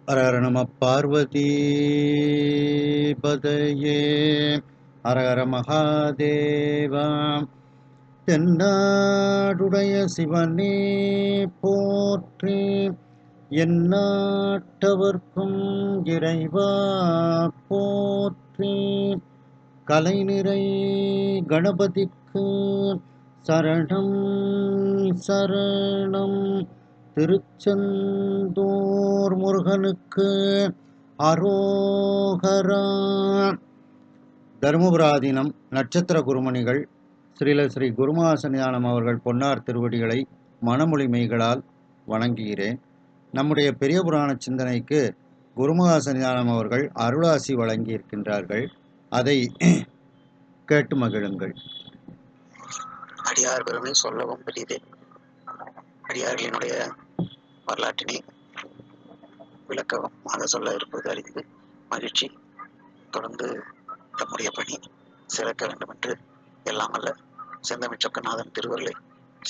ஹரஹர நம பார்வதி பதையே ஹரஹர மகாதேவா. தென்னாடுடைய சிவனே போற்றி, எந்நாட்டவர்க்கும் இறைவா போற்றி. கலைநிறை கணபதிக்கு சரணம் சரணம். திருச்செந்தூர் முருகனுக்கு அரோகரா. தருமபுராதீனம் நட்சத்திர குருமணிகள் ஸ்ரீ குருமாசன்யானம் அவர்கள் பொன்னார் திருவடிகளை மனமொழி மெய்களால் வணங்குகிறேன். நம்முடைய பெரிய புராண சிந்தனைக்கு குருமகாசன்யானம் அவர்கள் அருளாசி வழங்கி இருக்கின்றார்கள். அதை கேட்டு மகிழுங்கள். அடியார் பெருமை சொல்லவும் பெரியதே. அடியார்களினுடைய வரலாற்றினை விளக்கவும் அதை சொல்ல இருப்பது அறிந்து மகிழ்ச்சி. தொடர்ந்து தம்முடைய பணி சிறக்க வேண்டும் என்று எல்லாம் அல்ல செந்தமிழ் சொக்கநாதன் திருவருளை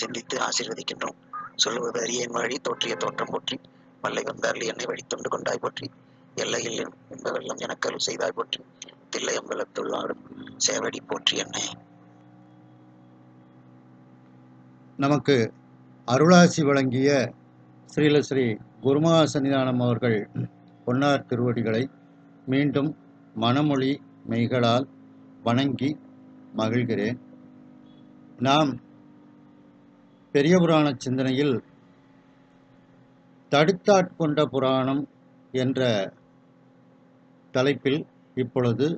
சிந்தித்து ஆசீர்வதிக்கின்றோம். சொல்லுவது அரியன் வழி தோற்றிய தோற்றம் போற்றி, வல்லை வந்தார்கள் என்னை வழி தொண்டு கொண்டாய் போற்றி, எல்லையில் இன்ப வெள்ளம் எனக்கருள் செய்தாய் போற்றி, தில்லை அம்பலத்துள்ளாடும் சேவடி போற்றி என்னை. நமக்கு அருளாசி வழங்கிய ஸ்ரீ குருமகாசன்யானம் அவர்கள் பொன்னார் திருவடிகளை மீண்டும் மனமொழி மெய்களால் வணங்கி மகிழ்கிறேன். நாம் பெரிய புராண சிந்தனையில் தடுத்தாட்கொண்ட புராணம் என்ற தலைப்பில் இப்பொழுது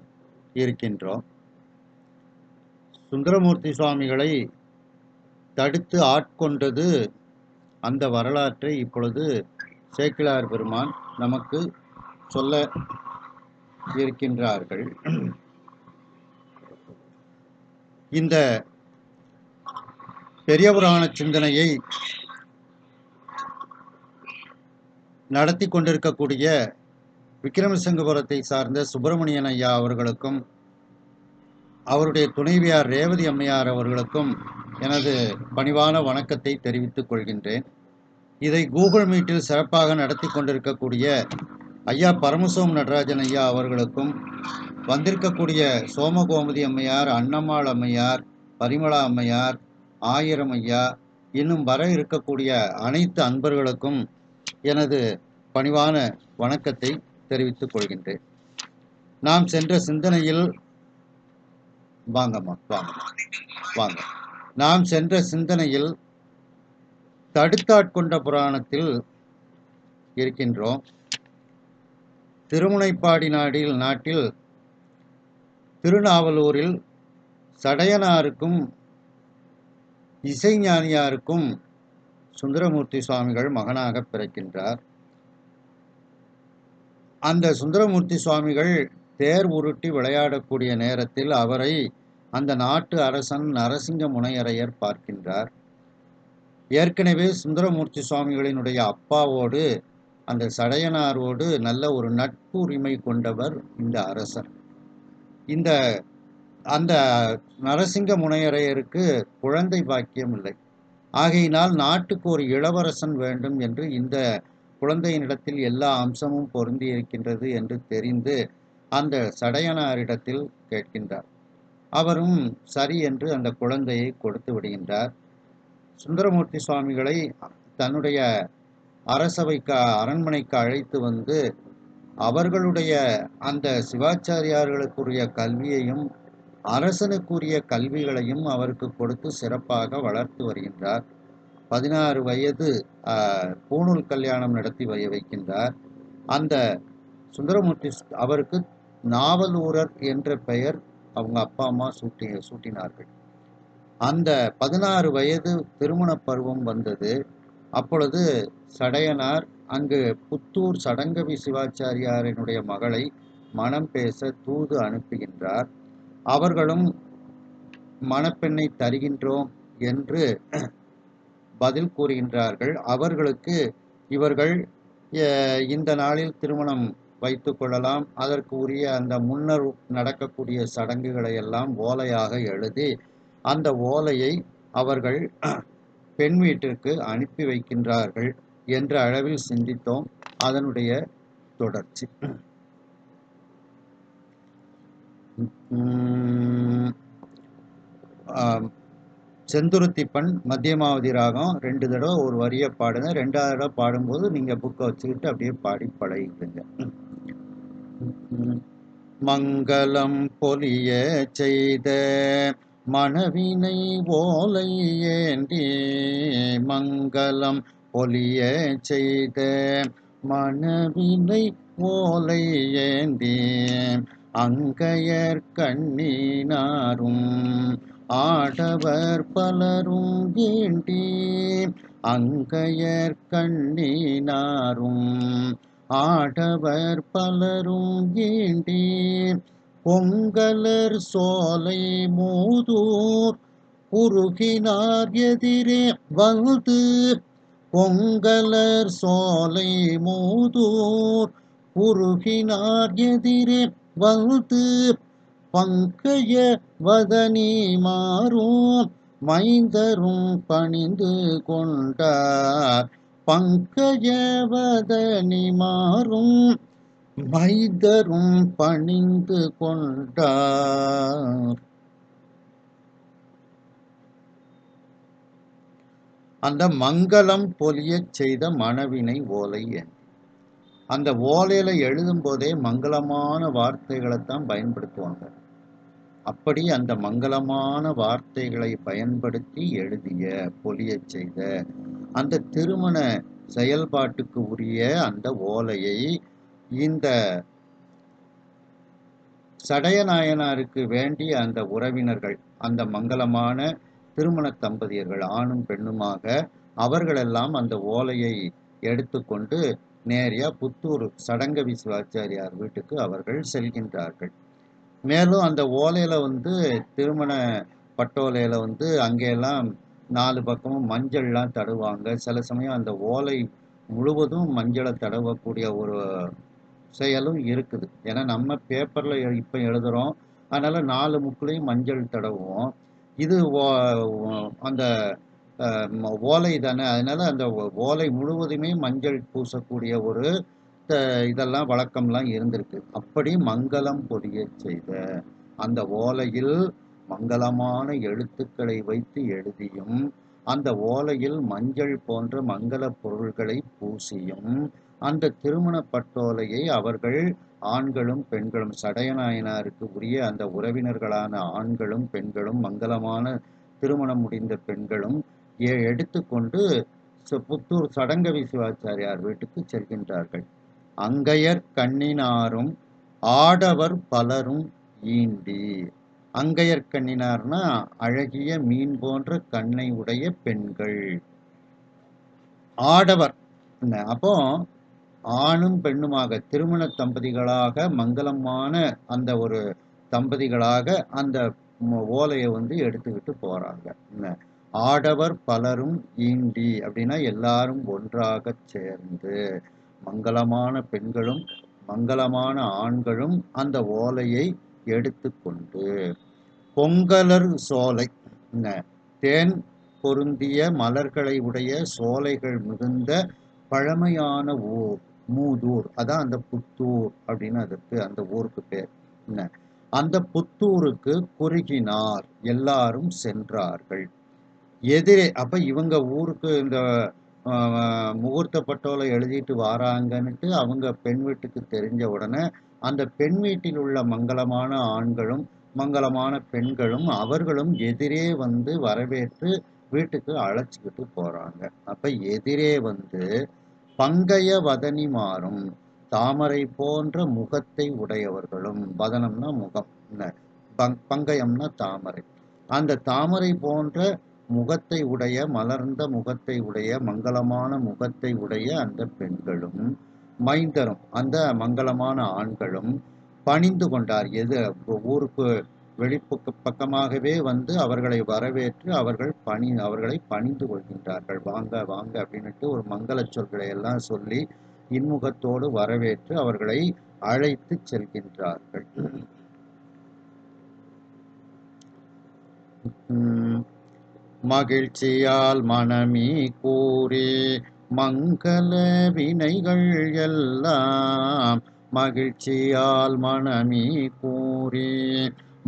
இருக்கின்றோம். சுந்தரமூர்த்தி சுவாமிகளை தடுத்து ஆட்கொண்டது அந்த வரலாற்றை இப்பொழுது சேக்கிழார் பெருமான் நமக்கு சொல்ல இருக்கின்றார்கள். இந்த பெரிய புராண சிந்தனையை நடத்தி கொண்டிருக்கக்கூடிய விக்கிரமசிங்கபுரத்தை சார்ந்த சுப்பிரமணியன் ஐயா அவர்களுக்கும் அவருடைய துணைவியார் ரேவதி அம்மையார் அவர்களுக்கும் எனது பணிவான வணக்கத்தை தெரிவித்துக் கொள்கின்றேன். இதை கூகுள் மீட்டில் சிறப்பாக நடத்தி கொண்டிருக்கக்கூடிய ஐயா பரமசிவம் நடராஜன் ஐயா அவர்களுக்கும், வந்திருக்கக்கூடிய சோமகோமதி அம்மையார், அன்னம்மாள் அம்மையார், பரிமளா அம்மையார், ஆயிரம் ஐயா, இன்னும் வர இருக்கக்கூடிய அனைத்து அன்பர்களுக்கும் எனது பணிவான வணக்கத்தை தெரிவித்துக் கொள்கின்றேன். நாம் சென்ற சிந்தனையில் நாம் சென்ற சிந்தனையில் தடுத்தாட்கொண்ட புராணத்தில் இருக்கின்றோம். திருமுனைப்பாடி நாட்டில் திருநாவலூரில் சடையனாருக்கும் இசைஞானியாருக்கும் சுந்தரமூர்த்தி சுவாமிகள் மகனாக பிறக்கின்றார். அந்த சுந்தரமூர்த்தி சுவாமிகள் தேர் உருட்டி விளையாடக்கூடிய நேரத்தில் அவரை அந்த நாட்டு அரசன் நரசிங்க முனையரையர் பார்க்கின்றார். ஏற்கனவே சுந்தரமூர்த்தி சுவாமிகளினுடைய அப்பாவோடு அந்த சடையனாரோடு நல்ல ஒரு நட்பு உரிமை கொண்டவர் இந்த அரசர். அந்த நரசிங்க முனையரையருக்கு குழந்தை பாக்கியம் இல்லை. ஆகையினால் நாட்டுக்கு ஒரு இளவரசன் வேண்டும் என்று இந்த குழந்தையினிடத்தில் எல்லா அம்சமும் பொருந்தி இருக்கின்றது என்று தெரிந்து அந்த சடையனாரிடத்தில் கேட்கின்றார். அவரும் சரி என்று அந்த குழந்தையை கொடுத்து விடுகின்றார். சுந்தரமூர்த்தி சுவாமிகளை தன்னுடைய அரண்மனைக்கு அழைத்து வந்து அவர்களுடைய அந்த சிவாச்சாரியார்களுக்குரிய கல்வியையும் அரசனுக்குரிய கல்விகளையும் அவருக்கு கொடுத்து சிறப்பாக வளர்த்து வருகின்றார். 16 வயது பூணூல் கல்யாணம் நடத்தி வைக்கின்றார். அந்த சுந்தரமூர்த்தி அவருக்கு நாவலூரர் என்ற பெயர் அவங்க அப்பா அம்மா சூட்டினார்கள். அந்த 16 வயது திருமண பருவம் வந்தது. அப்பொழுது சடையனார் அங்கு புத்தூர் சடங்கவி சிவாச்சாரியாரினுடைய மகளை மனம் பேச தூது அனுப்புகின்றார். அவர்களும் மணப்பெண்ணை தருகின்றோம் என்று பதில் கூறுகின்றார்கள். அவர்களுக்கு இவர்கள் இந்த நாளில் திருமணம் வைத்து கொள்ளலாம், அதற்கு உரிய அந்த முன்னர் நடக்கக்கூடிய சடங்குகளை எல்லாம் ஓலையாக எழுதி அந்த ஓலையை அவர்கள் பெண் வீட்டிற்கு அனுப்பி வைக்கின்றார்கள் என்ற அளவில் சிந்தித்தோம். அதனுடைய தொடர்ச்சி. உம் ஆம், செந்துருத்தி பண் மத்தியமாவதி ராகம் 2 தடவை ஒரு வரியை பாடுங்க. 2வது தடவை பாடும்போது நீங்க புக்கை வச்சுக்கிட்டு அப்படியே பாடி பழகிக்கங்க. மங்களம் பொலிய செய்த மனவினை ஓலை ஏந்தி, மங்களம் பொலிய செய்த மனவினை ஓலை ஏந்தி, அங்கையர் கண்ணினாரும் ஆடவர் பலரும் ஈண்டி, அங்கையர் கண்ணினாரும் ஆடவர் பலரும் ஈண்டி, பொங்கலர் சோலை மூதூர் குறுகினார் எதிரே வந்து, பொங்கலர் சோலை மூதூர் குறுகினார் எதிரே வந்து, பங்கைய வதனி மாறும் மைந்தரும் பணிந்து கொண்டார், பங்கைய வதனி மாறும் மைந்தரும் பணிந்து கொண்டார். அந்த மங்களம் பொலியச் செய்த மனவினை ஓலை என், அந்த ஓலையில எழுதும் போதே மங்களமான வார்த்தைகளைத்தான் பயன்படுத்துவாங்க. அப்படி அந்த மங்களமான வார்த்தைகளை பயன்படுத்தி எழுதிய பொலியச் செய்த அந்த திருமண செயல்பாட்டுக்கு உரிய அந்த ஓலையை இந்த சடையநாயனாருக்கு வேண்டிய அந்த உறவினர்கள், அந்த மங்களமான திருமண தம்பதியர்கள் ஆணும் பெண்ணுமாக அவர்களெல்லாம் அந்த ஓலையை எடுத்துக்கொண்டு நேரியா புத்தூர் சடங்கவி சிவாச்சாரியார் வீட்டுக்கு அவர்கள் செல்கின்றார்கள். மேலும் அந்த ஓலையில திருமண பட்டோலையில அங்கெல்லாம் 4 பக்கமும் மஞ்சள்லாம் தடவுவாங்க. சில சமயம் அந்த ஓலை முழுவதும் மஞ்சளை தடவக்கூடிய ஒரு செயலும் இருக்குது. ஏன்னா நம்ம பேப்பர்ல இப்ப எழுதுறோம். அதனால 4 முக்குலையும் மஞ்சள் தடவுவோம். இது அந்த ஓலை தானே, அதனால அந்த ஓலை முழுவதுமே மஞ்சள் பூசக்கூடிய ஒரு இதெல்லாம் வழக்கம்லாம் இருந்திருக்கு. அப்படி மங்களம் பொலிய செய்த அந்த ஓலையில் மங்களமான எழுத்துக்களை வைத்து எழுதியும், அந்த ஓலையில் மஞ்சள் போன்ற மங்கள பொருள்களை பூசியும், அந்த திருமண பட்டோலையை அவர்கள் ஆண்களும் பெண்களும் சடையநாயனாருக்கு உரிய அந்த உறவினர்களான ஆண்களும் பெண்களும் மங்களமான திருமணம் முடிந்த பெண்களும் எடுத்துக்கொண்டு புத்தூர் சடங்கவி சிவாச்சாரியார் வீட்டுக்கு செல்கின்றார்கள். அங்கையர் கண்ணினாரும் ஆடவர் பலரும் ஈண்டி, அங்கையர் கண்ணினார்னா அழகிய மீன் போன்ற கண்ணை உடைய பெண்கள். ஆடவர் அப்போ ஆணும் பெண்ணுமாக திருமண தம்பதிகளாக மங்களமான அந்த ஒரு தம்பதிகளாக அந்த ஓலையை எடுத்துக்கிட்டு போறாங்க. ஆடவர் பலரும் ஈண்டி அப்படின்னா எல்லாரும் ஒன்றாக சேர்ந்து, மங்களமான பெண்களும் மங்களமான ஆண்களும் அந்த ஓலையை எடுத்துக்கொண்டு, பொங்கலர் சோலை தேன் பொருந்திய மலர்களை உடைய சோலைகள் மிகுந்த பழமையான ஊர் மூதூர், அதான் அந்த புத்தூர் அப்படின்னு அதற்கு அந்த ஊருக்கு பேர். அந்த புத்தூருக்கு குறுகினார் எல்லாரும் சென்றார்கள். எதிரே அப்ப இவங்க ஊருக்கு இந்த முகூர்த்த பட்டோலை எழுதிட்டு வாராங்கன்னுட்டு அவங்க பெண் வீட்டுக்கு தெரிஞ்ச உடனே அந்த பெண் வீட்டில் உள்ள மங்களமான ஆண்களும் மங்களமான பெண்களும் அவர்களும் எதிரே வரவேற்று வீட்டுக்கு அழைச்சிக்கிட்டு போறாங்க. அப்ப எதிரே பங்கைய வதனி மாறும் தாமரை போன்ற முகத்தை உடையவர்களும், வதனம்னா முகம், பங்கயம்னா தாமரை, அந்த தாமரை போன்ற முகத்தை உடைய மலர்ந்த முகத்தை உடைய மங்களமான முகத்தை உடைய அந்த பெண்களும் மைந்தரும் அந்த மங்களமான ஆண்களும் பணிந்து கொண்டார். எது ஊருக்கு வெளிப்பக்கமாகவே அவர்களை வரவேற்று அவர்களை பணிந்து கொள்கின்றார்கள். வாங்க வாங்க அப்படின்ட்டு ஒரு மங்கள சொற்களை எல்லாம் சொல்லி இன்முகத்தோடு வரவேற்று அவர்களை அழைத்து செல்கின்றார்கள். மகிழ்ச்சியால் மனமீ கூறி மங்கள வினைகள் எல்லாம் மகிழ்ச்சியால் மனமே கூறி,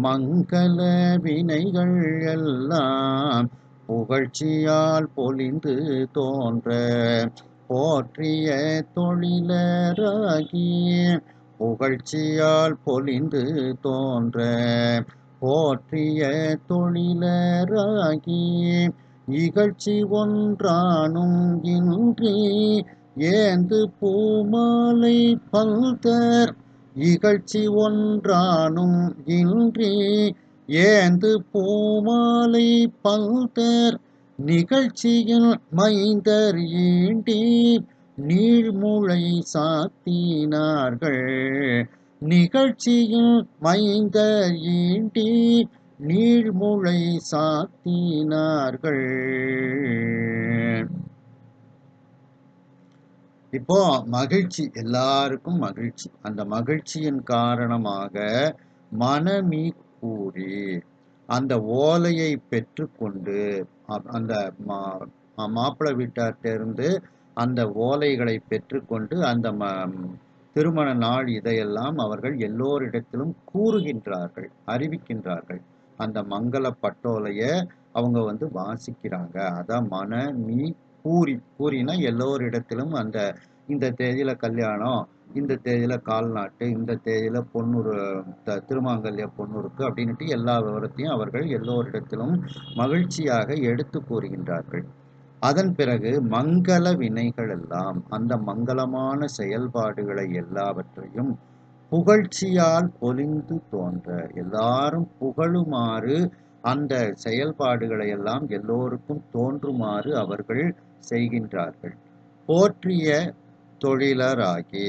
மங்கள வினைகள் எல்லாம் புகழ்ச்சியால் பொலிந்து தோன்ற, போற்றிய தொழிலராகி புகழ்ச்சியால் பொலிந்து தோன்ற, போற்றிய தொழிலராகி இகழ்ச்சி ஒன்றானும் இன்றி ஏந்து பூமாலை பல்தர், இகழ்ச்சி ஒன்றானும் இன்றி ஏந்து பூமாலை பல்தர், நிகழ்ச்சியில் மைந்தர் ஈண்டி நீழ்முளை சாத்தினார்கள், நிகழ்ச்சியில் மைந்தர் ஈண்டி நீழ்முளை சாத்தினார்கள். இப்போ மகிழ்ச்சி, எல்லாருக்கும் மகிழ்ச்சி. அந்த மகிழ்ச்சியின் காரணமாக மனமீ கூறி அந்த ஓலையை பெற்றுக்கொண்டு அந்த மாப்பிள்ளை வீட்டார்ட்ட இருந்து அந்த ஓலைகளை பெற்றுக்கொண்டு அந்த திருமண நாள் இதையெல்லாம் அவர்கள் எல்லோரிடத்திலும் கூறுகின்றார்கள், அறிவிக்கின்றார்கள். அந்த மங்கள பட்டோலைய அவங்க வாசிக்கிறாங்க. அதான் மனமீ கூறினா எல்லோரிடத்திலும் அந்த இந்த தேதியில கல்யாணம், இந்த தேதியில கால்நாட்டு, இந்த தேதியில பொண்ணுரு திருமாங்கல்ய பொண்ணுருக்கு அப்படின்ட்டு எல்லா விவரத்தையும் அவர்கள் எல்லோரிடத்திலும் மகிழ்ச்சியாக எடுத்து கூறுகின்றார்கள். அதன் பிறகு மங்கள வினைகள் எல்லாம், அந்த மங்களமான செயல்பாடுகளை எல்லாவற்றையும் புகழ்ச்சியால் பொலிந்து தோன்ற, எல்லாரும் புகழுமாறு அந்த செயல்பாடுகளை எல்லாம் எல்லோருக்கும் தோன்றுமாறு அவர்கள் செய்கின்றார்கள். போற்றிய தொழிலராகி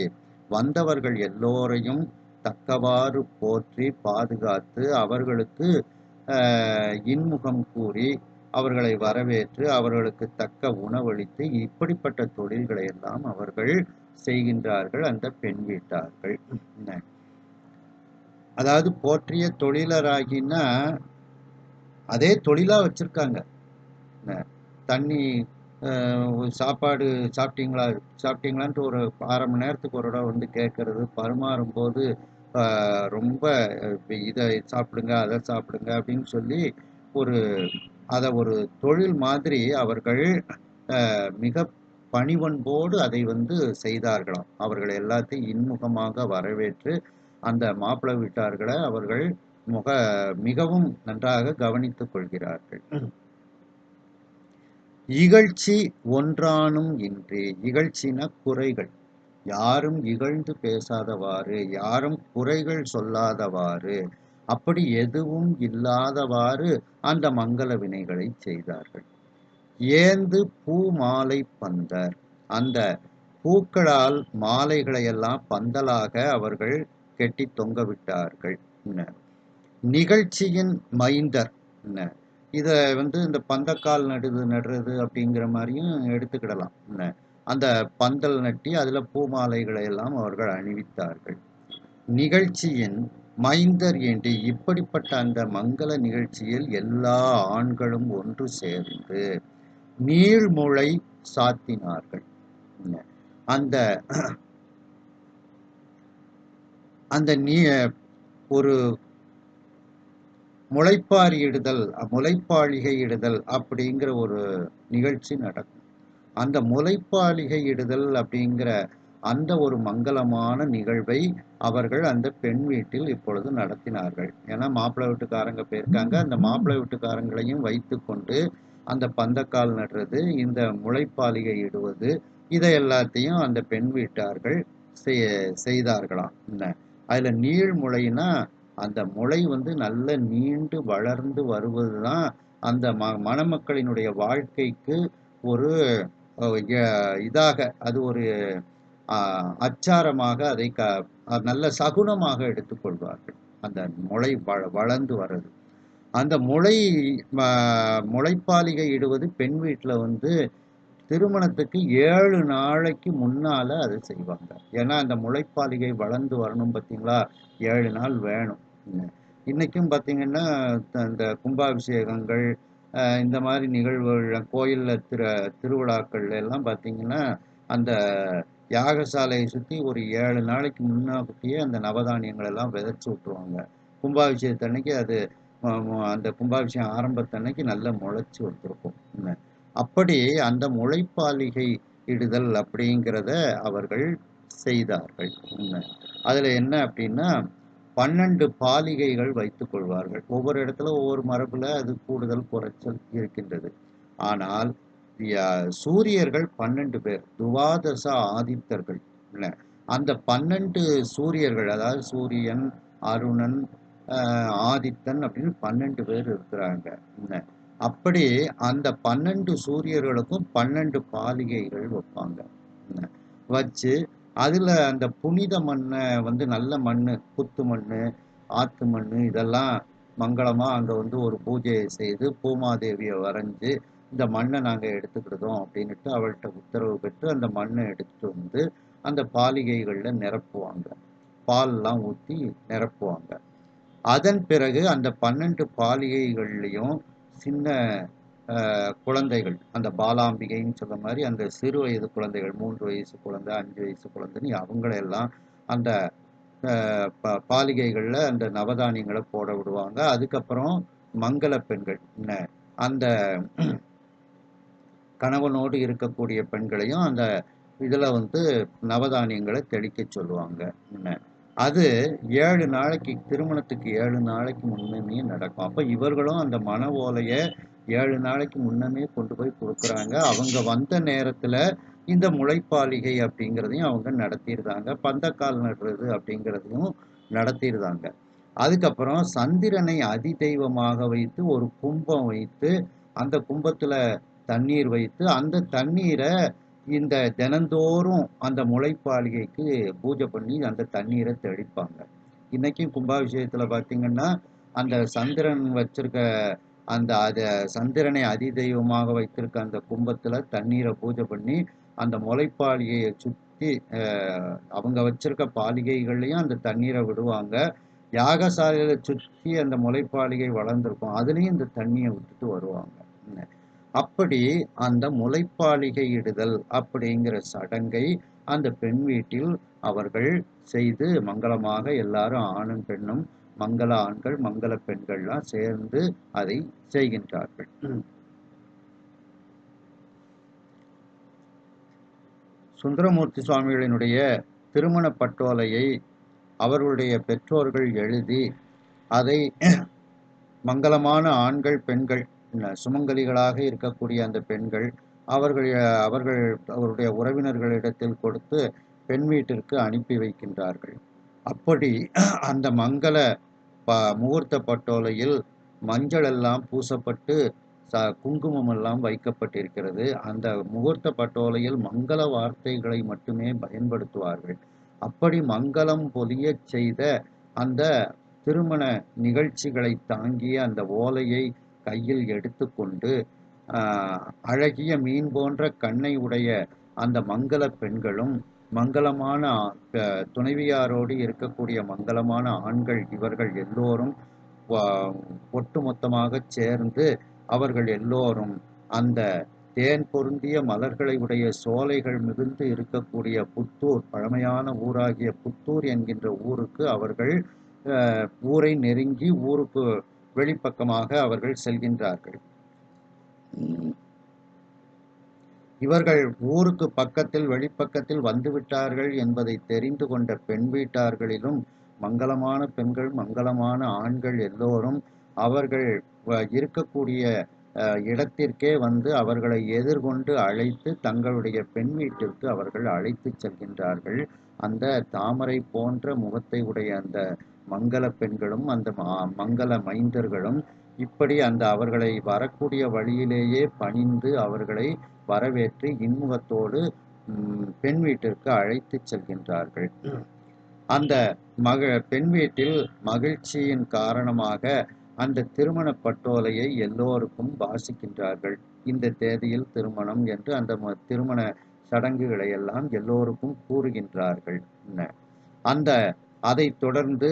வந்தவர்கள் எல்லோரையும் தக்கவாறு போற்றி பாதுகாத்து அவர்களுக்கு இன்முகம் கூறி அவர்களை வரவேற்று அவர்களுக்கு தக்க உணவளித்து இப்படிப்பட்ட தொழில்களை எல்லாம் அவர்கள் செய்கின்றார்கள் அந்த பெண் வீட்டார்கள். அதாவது போற்றிய தொழிலராகின்னா அதே தொழிலா வச்சிருக்காங்க. தண்ணி சாப்பாடு சாப்பிட்டீங்களான்ட்டு ஒரு 1/2 மணி நேரத்துக்கு ஒரு இடம் கேட்கறது, பரிமாறும் போது ரொம்ப இதை சாப்பிடுங்க அதை சாப்பிடுங்க அப்படின்னு சொல்லி அதை ஒரு தொழில் மாதிரி அவர்கள் மிக பணிவன்போடு அதை செய்தார்களாம். அவர்கள் எல்லாத்தையும் இன்முகமாக வரவேற்று அந்த மாப்பிள்ளை வீட்டார்களை அவர்கள் மிகவும் நன்றாக கவனித்துக் கொள்கிறார்கள். இகழ்ச்சி ஒன்றானும் இன்றி, இகழ்ச்சினா குறைகள், யாரும் இகழ்ந்து பேசாதவாறு, யாரும் குறைகள் சொல்லாதவாறு, அப்படி எதுவும் இல்லாதவாறு அந்த மங்கள வினைகளை செய்தார்கள். ஏந்து பூ மாலை பந்தர், அந்த பூக்களால் மாலைகளை எல்லாம் பந்தலாக அவர்கள் கெட்டி தொங்கவிட்டார்கள். நிகழ்ச்சியின் மைந்தர், இதை இந்த பந்தக்கால் நடுறது அப்படிங்கிற மாதிரியும் எடுத்துக்கிடலாம். அந்த பந்தல் நட்டி அதில் பூமாலைகளை எல்லாம் அவர்கள் அணிவித்தார்கள். நிகழ்ச்சியின் மைந்தர் ஏண்டி, இப்படிப்பட்ட அந்த மங்கள நிகழ்ச்சியில் எல்லா ஆண்களும் ஒன்று சேர்ந்து நீழ்முளை சாத்தினார்கள். அந்த அந்த ஒரு முளைப்பாளிகை இடுதல் அப்படிங்கிற ஒரு நிகழ்ச்சி நடக்கும். அந்த முளைப்பாளிகை இடுதல் அப்படிங்கிற அந்த ஒரு மங்களமான நிகழ்வை அவர்கள் அந்த பெண் வீட்டில் இப்பொழுது நடத்தினார்கள். ஏன்னா மாப்பிள்ளை வீட்டுக்காரங்க போயிருக்காங்க, அந்த மாப்பிள்ளை வீட்டுக்காரங்களையும் வைத்து கொண்டு அந்த பந்தக்கால் நடுறது, இந்த முளைப்பாளிகை இடுவது, இதை எல்லாத்தையும் அந்த பெண் வீட்டார்கள் செய்தார்களாம். அதுல நீழ்முளைனா அந்த முளை நல்ல நீண்டு வளர்ந்து வருவதுதான் அந்த மணமக்களினுடைய வாழ்க்கைக்கு ஒரு இதாக, அது ஒரு அச்சாரமாக அதை நல்ல சகுனமாக எடுத்துக்கொள்வார்கள். அந்த முளை வளர்ந்து வர்றது, அந்த முளைப்பாலிகை இடுவது பெண் வீட்டில் திருமணத்துக்கு 7 நாளைக்கு முன்னால அதை செய்வாங்க. ஏன்னா அந்த முளைப்பாலிகை வளர்ந்து வரணும் பார்த்தீங்களா, 7 நாள் வேணும். இன்னைக்கும் பார்த்தீங்கன்னா இந்த கும்பாபிஷேகங்கள் இந்த மாதிரி நிகழ்வுகள் கோயிலில் திருவிழாக்கள்ல எல்லாம் பார்த்தீங்கன்னா அந்த யாகசாலையை சுற்றி ஒரு 7 நாளைக்கு முன்னாடியே அந்த நவதானியங்கள் எல்லாம் விதைச்சு விட்டுருவாங்க. கும்பாபிஷேகத்தன்னைக்கு அது அந்த கும்பாபிஷேகம் ஆரம்பத்தன்னைக்கு நல்லா முளைச்சி வந்திருக்கும். அப்படி அந்த முளைப்பாலிகை இடுதல் அப்படிங்கிறத அவர்கள் செய்தார்கள். அதில் என்ன அப்படின்னா 12 பாலிகைகள் வைத்துக் கொள்வார்கள். ஒவ்வொரு இடத்துல ஒவ்வொரு மரபுல அது கூடுதல் குறைச்சல் இருக்கின்றது. ஆனால் சூரியர்கள் 12 பேர், துவாதச ஆதித்தர்கள். அந்த 12 சூரியர்கள், அதாவது சூரியன், அருணன், ஆதித்தன் அப்படின்னு 12 பேர் இருக்கிறாங்க. அப்படி அந்த 12 சூரியர்களுக்கும் 12 பாலிகைகள் வைப்பாங்க. வச்சு அதில் அந்த புனித மண்ணை வந்து நல்ல மண், புத்து மண், ஆத்து மண் இதெல்லாம் மங்களமாக அங்கே வந்து ஒரு பூஜையை செய்து பூமாதேவியை வரைஞ்சி இந்த மண்ணை நாங்கள் எடுத்துக்கிட்டோம் அப்படின்ட்டு அவள்கிட்ட உத்தரவு பெற்று அந்த மண்ணை எடுத்துட்டு வந்து அந்த பாலிகைகளில் நிரப்புவாங்க. பால்லாம் ஊற்றி நிரப்புவாங்க. அதன் பிறகு அந்த 12 பாலிகைகள்லையும் சின்ன குழந்தைகள், அந்த பாலாம்பிகைன்னு சொல்ற மாதிரி அந்த சிறு வயது குழந்தைகள், 3 வயசு குழந்தை, 5 வயசு குழந்தைன்னு அவங்களெல்லாம் அந்த பாலிகைகளில் அந்த நவதானியங்களை போட விடுவாங்க. அதுக்கப்புறம் மங்கள பெண்கள், அந்த கணவனோடு இருக்கக்கூடிய பெண்களையும் அந்த இதில் வந்து நவதானியங்களை தெளிக்க சொல்லுவாங்க. அது 7 நாளைக்கு, திருமணத்துக்கு 7 நாளைக்கு முன்னமே நடக்கும். அப்போ இவர்களும் அந்த மன ஓலையை 7 நாளைக்கு முன்னமே கொண்டு போய் கொடுக்குறாங்க. அவங்க வந்த நேரத்தில் இந்த முளைப்பாலிகை அப்படிங்கிறதையும் அவங்க நடத்தியிருந்தாங்க. பந்தக்கால் நடுறது அப்படிங்கிறதையும் நடத்தியிருந்தாங்க. அதுக்கப்புறம் சந்திரனை அதி தெய்வமாக வைத்து ஒரு கும்பம் வைத்து அந்த கும்பத்தில் தண்ணீர் வைத்து அந்த தண்ணீரை இந்த தினந்தோறும் அந்த முளைப்பாலிகைக்கு பூஜை பண்ணி அந்த தண்ணீரை தெளிப்பாங்க. இன்னைக்கும் கும்பாபிஷேகத்தில் பார்த்தீங்கன்னா அந்த சந்திரன் வச்சிருக்க அந்த சந்திரனை அதி தெய்வமாக வைத்திருக்க அந்த கும்பத்தில் தண்ணீரை பூஜை பண்ணி அந்த முளைப்பாலிகையை சுற்றி அவங்க வச்சிருக்க பாலிகைகள்லையும் அந்த தண்ணீரை விடுவாங்க. யாகசாலையில சுற்றி அந்த முளைப்பாலிகை வளர்ந்துருக்கும், அதுலேயும் இந்த தண்ணியை விட்டுட்டு வருவாங்க. அப்படி அந்த முளைப்பாலிகை இடுதல் அப்படிங்கிற சடங்கை அந்த பெண் வீட்டில் அவர்கள் செய்து மங்களமாக எல்லாரும் ஆணும் பெண்ணும், மங்கள ஆண்கள் மங்கள பெண்கள்லாம் சேர்ந்து அதை செய்கின்றார்கள். சுந்தரமூர்த்தி சுவாமிகளினுடைய திருமண பட்டோலையை அவர்களுடைய பெற்றோர்கள் எழுதி அதை மங்களமான ஆண்கள் பெண்கள், சுமங்கலிகளாக இருக்கக்கூடிய அந்த பெண்கள் அவருடைய உறவினர்களிடத்தில் கொடுத்து பெண் வீட்டிற்கு அனுப்பி வைக்கின்றார்கள். அப்படி அந்த மங்கள முகூர்த்த பட்டோலையில் மஞ்சள் எல்லாம் பூசப்பட்டு குங்குமம் எல்லாம் வைக்கப்பட்டிருக்கிறது. அந்த முகூர்த்த பட்டோலையில் மங்கள வார்த்தைகளை மட்டுமே பயன்படுத்துவார்கள். அப்படி மங்களம் பொலிய செய்த அந்த திருமண நிகழ்ச்சிகளை தாங்கிய அந்த ஓலையை கையில் எடுத்துக்கொண்டு அழகிய மீன் போன்ற கண்ணை உடைய அந்த மங்கள பெண்களும் மங்களமான துணைவியாரோடு இருக்கக்கூடிய மங்களமான ஆண்கள் இவர்கள் எல்லோரும் ஒட்டுமொத்தமாக சேர்ந்து அவர்கள் எல்லோரும் அந்த தேன் பொருந்திய மலர்களை உடைய சோலைகள் மிகுந்து இருக்கக்கூடிய புத்தூர், பழமையான ஊராகிய புத்தூர் என்கின்ற ஊருக்கு அவர்கள் ஊரை நெருங்கி ஊருக்கு வெளிப்பக்கமாக அவர்கள் செல்கின்றார்கள். இவர்கள் ஊருக்கு பக்கத்தில் வெளிப்பக்கத்தில் வந்துவிட்டார்கள் என்பதை தெரிந்து கொண்ட பெண் வீட்டார்களிலும் மங்களமான பெண்கள் மங்களமான ஆண்கள் எல்லோரும் அவர்கள் இருக்கக்கூடிய இடத்திற்கே வந்து அவர்களை எதிர்கொண்டு அழைத்து தங்களுடைய பெண் வீட்டிற்கு அவர்கள் அழைத்து செல்கின்றார்கள். அந்த தாமரை போன்ற முகத்தை உடைய அந்த மங்கள பெண்களும் அந்த மங்கள மைந்தர்களும் இப்படி அந்த அவர்களை வரக்கூடிய வழியிலேயே பணிந்து அவர்களை வரவேற்று இன்முகத்தோடு பெண் வீட்டிற்கு அழைத்து செல்கின்றார்கள். அந்த பெண் வீட்டில் மகிழ்ச்சியின் காரணமாக அந்த திருமண பட்டோலையை எல்லோருக்கும் வாசிக்கின்றார்கள். இந்த தேதியில் திருமணம் என்று அந்த திருமண சடங்குகளை எல்லாம் எல்லோருக்கும் கூறுகின்றார்கள். அதை தொடர்ந்து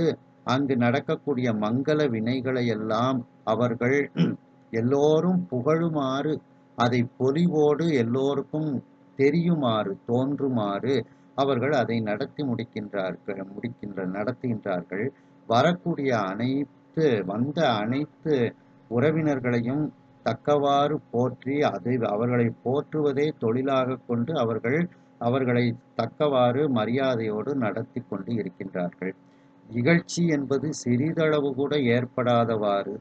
அங்கு நடக்கக்கூடிய மங்கள வினைகளை எல்லாம் அவர்கள் எல்லோரும் புகழுமாறு, அதை பொலிவோடு எல்லோருக்கும் தெரியுமாறு, தோன்றுமாறு அவர்கள் அதை நடத்துகின்றார்கள். வரக்கூடிய வந்த அனைத்து உறவினர்களையும் தக்கவாறு போற்றி அவர்களை போற்றுவதே தொழிலாக கொண்டு அவர்களை தக்கவாறு மரியாதையோடு நடத்தி கொண்டு இருக்கின்றார்கள். இகழ்ச்சி என்பது சிறிதளவு கூட ஏற்படாதவாறு,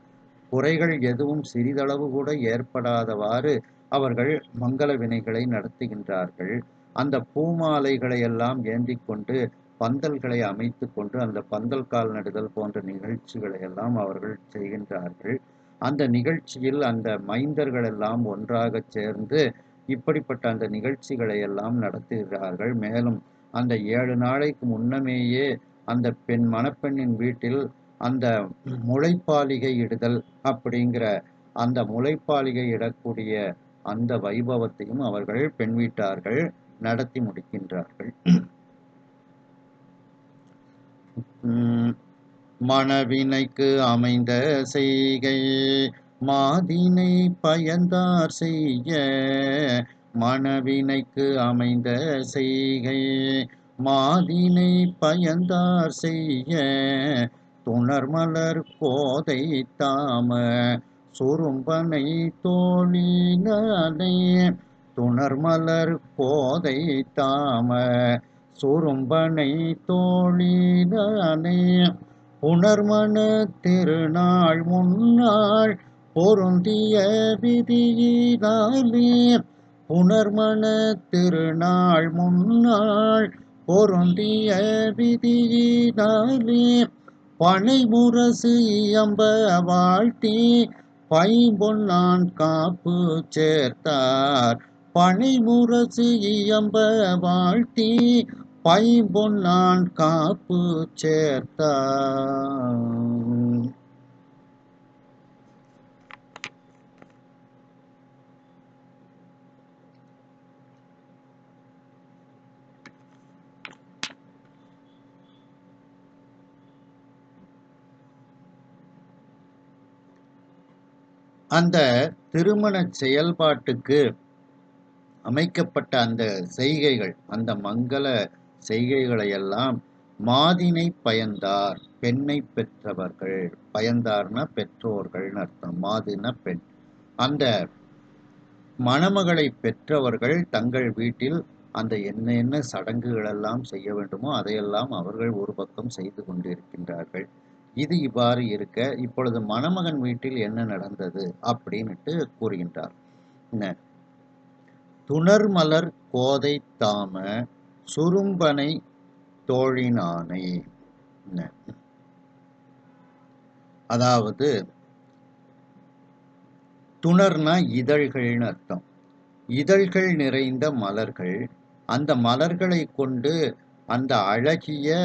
குறைகள் எதுவும் சிறிதளவு கூட ஏற்படாதவாறு அவர்கள் மங்கள வினைகளை நடத்துகின்றார்கள். அந்த பூமாலைகளை எல்லாம் ஏந்திக் கொண்டு பந்தல்களை அமைத்து கொண்டு அந்த பந்தல் கால் நடுதல் போன்ற நிகழ்ச்சிகளை எல்லாம் அவர்கள் செய்கின்றார்கள். அந்த நிகழ்ச்சியில் அந்த மைந்தர்கள் எல்லாம் ஒன்றாக சேர்ந்து இப்படிப்பட்ட அந்த நிகழ்ச்சிகளை எல்லாம் நடத்துகிறார்கள். மேலும் அந்த 7 நாளைக்கு முன்னமேயே அந்த மணப்பெண்ணின் வீட்டில் அந்த முளைப்பாலிகை இடுதல் அப்படிங்கிற அந்த முளைப்பாலிகை இடக்கூடிய அந்த வைபவத்தையும் அவர்கள் பெண் வீட்டார்கள் நடத்தி முடிக்கின்றார்கள். மணவினைக்கு அமைந்த செய்கை மாதினை பயந்தார் செய்ய, மணவினைக்கு அமைந்த செய்கை மாதினை பயந்தார் செய்ய, துணர்மலர் கோதை தாம சுரும்பனை தோழினானே, துணர்மலர் கோதை தாம சுரும்பனை தோழினானே, புணர்மண திருநாள் முன்னாள் பொருந்திய விதியினாலே, புணர்மண திருநாள் முன்னாள் பொருந்திய விதியினாலே, பனை முரசு இயம்ப வாழ்த்தி பைம்பொன்னான் காப்பு சேர்த்தார், பனை முரசு இயம்ப வாழ்த்தி பைம்பொன்னான் காப்பு சேர்த்தார். அந்த திருமண செயல்பாட்டுக்கு அமைக்கப்பட்ட அந்த செய்கைகள், அந்த மங்கள செய்கைகளை எல்லாம் மாதினை பயந்தார், பெண்ணை பெற்றவர்கள், பயந்தார்னா பெற்றோர்கள்னு அர்த்தம், மாதின பெண். அந்த மணமகளை பெற்றவர்கள் தங்கள் வீட்டில் அந்த என்ன சடங்குகள் எல்லாம் செய்ய வேண்டுமோ அதையெல்லாம் அவர்கள் ஒரு பக்கம் செய்து கொண்டிருக்கின்றார்கள். இது இவ்வாறு இருக்க, இப்பொழுது மணமகன் வீட்டில் என்ன நடந்தது அப்படின்னுட்டு கூறுகின்றார். துணர்மலர் கோதை தாம சுரும்பனை தோழினானை. அதாவது துணர்னா இதழ்கள்னு அர்த்தம். இதழ்கள் நிறைந்த மலர்கள், அந்த மலர்களை கொண்டு அந்த அழகிய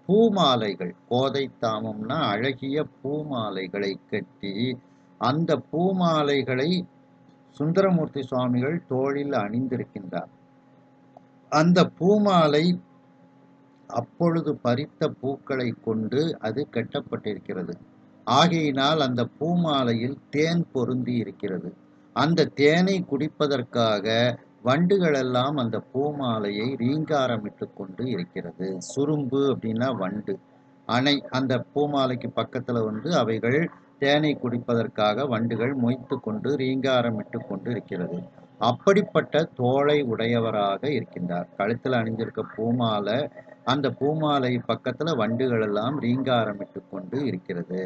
பூமாலைகள், கோதை தாமம்னா அழகிய பூமாலைகளை கட்டி, அந்த பூமாலைகளை சுந்தரமூர்த்தி சுவாமிகள் தோளில் அணிந்திருக்கின்றார். அந்த பூமாலை அப்பொழுது பறித்த பூக்களை கொண்டு அது கட்டப்பட்டிருக்கிறது. ஆகையினால் அந்த பூமாலையில் தேன் பொருந்தி இருக்கிறது. அந்த தேனை குடிப்பதற்காக வண்டுகள் எல்லாம் அந்த பூமாலையை ரீங்காரமிட்டு கொண்டு இருக்கிறது. சுரும்பு அப்படின்னா வண்டு. அந்த பூமாலைக்கு பக்கத்துல அவைகள் தேனை குடிப்பதற்காக வண்டுகள் மொய்த்து கொண்டு ரீங்காரமிட்டு கொண்டு இருக்கிறது. அப்படிப்பட்ட தோளை உடையவராக இருக்கின்றார். கழுத்தில் அணிஞ்சிருக்க பூமாலை, அந்த பூமாலை பக்கத்துல வண்டுகள் எல்லாம் ரீங்காரமிட்டு கொண்டு இருக்கிறது.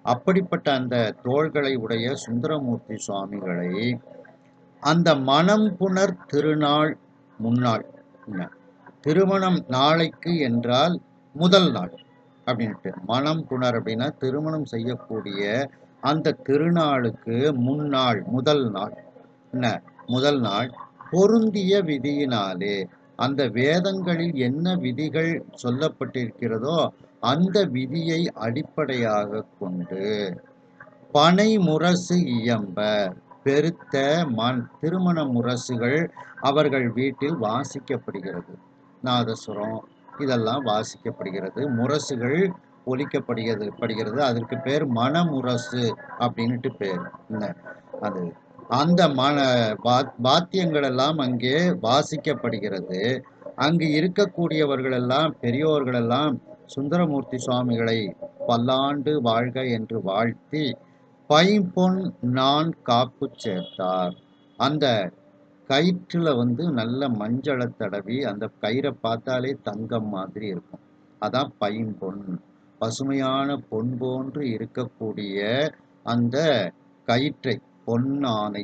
அப்படிப்பட்ட அந்த தோள்களை உடைய சுந்தரமூர்த்தி சுவாமிகளை அந்த மணம் புணர் திருநாள் முன்னாள், திருமணம் நாளைக்கு என்றால் முதல் நாள் அப்படின்ட்டு, மணம் புணர் அப்படின்னா திருமணம் செய்யக்கூடிய அந்த திருநாளுக்கு முன்னாள், முதல் நாள், முதல் நாள் பொருந்திய விதியினாலே, அந்த வேதங்களில் என்ன விதிகள் சொல்லப்பட்டிருக்கிறதோ அந்த விதியை அடிப்படையாக கொண்டு பனை முரசு இயம்ப, பெருத்த திருமண முரசுகள் அவர்கள் வீட்டில் வாசிக்கப்படுகிறது. நாதசுரம் இதெல்லாம் வாசிக்கப்படுகிறது. முரசுகள் படுகிறது. அதற்கு பேர் மணமுரசு அப்படின்னுட்டு பேர். என்ன அது அந்த வாத்தியங்கள் எல்லாம் அங்கே வாசிக்கப்படுகிறது. அங்கு இருக்கக்கூடியவர்கள் எல்லாம் பெரியோர்கள் எல்லாம் சுந்தரமூர்த்தி சுவாமிகளை பல்லாண்டு வாழ்க என்று வாழ்த்தி பைம்பொன் நான் காப்பு சேர்த்தார். அந்த கயிற்றுல நல்ல மஞ்சளை தடவி அந்த கயிறை பார்த்தாலே தங்கம் மாதிரி இருக்கும். அதான் பைம்பொன். பசுமையான பொன் போன்று இருக்கக்கூடிய அந்த கயிற்றை பொன்னானை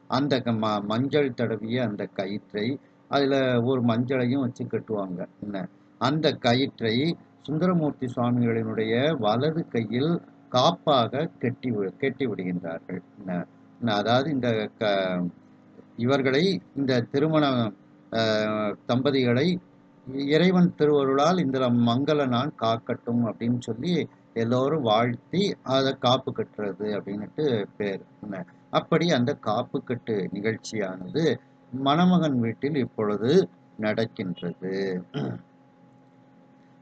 அந்த மஞ்சள் தடவிய அந்த கயிற்றை அதில் ஒரு மஞ்சளையும் வச்சு கட்டுவாங்க. அந்த கயிற்றை சுந்தரமூர்த்தி சுவாமிகளினுடைய வலது கையில் காப்பாக கட்டி விடுகின்றார்கள். அதாவது இவர்களை இந்த திருமண தம்பதிகளை இறைவன் திருவருளால் இந்த மங்கள நான் காக்கட்டும் அப்படின்னு சொல்லி எல்லோரும் வாழ்த்தி அதை காப்பு கட்டுறது அப்படின்னுட்டு பேர். அப்படி அந்த காப்பு கட்டு நிகழ்ச்சியானது மணமகன் வீட்டில் இப்பொழுது நடக்கின்றது.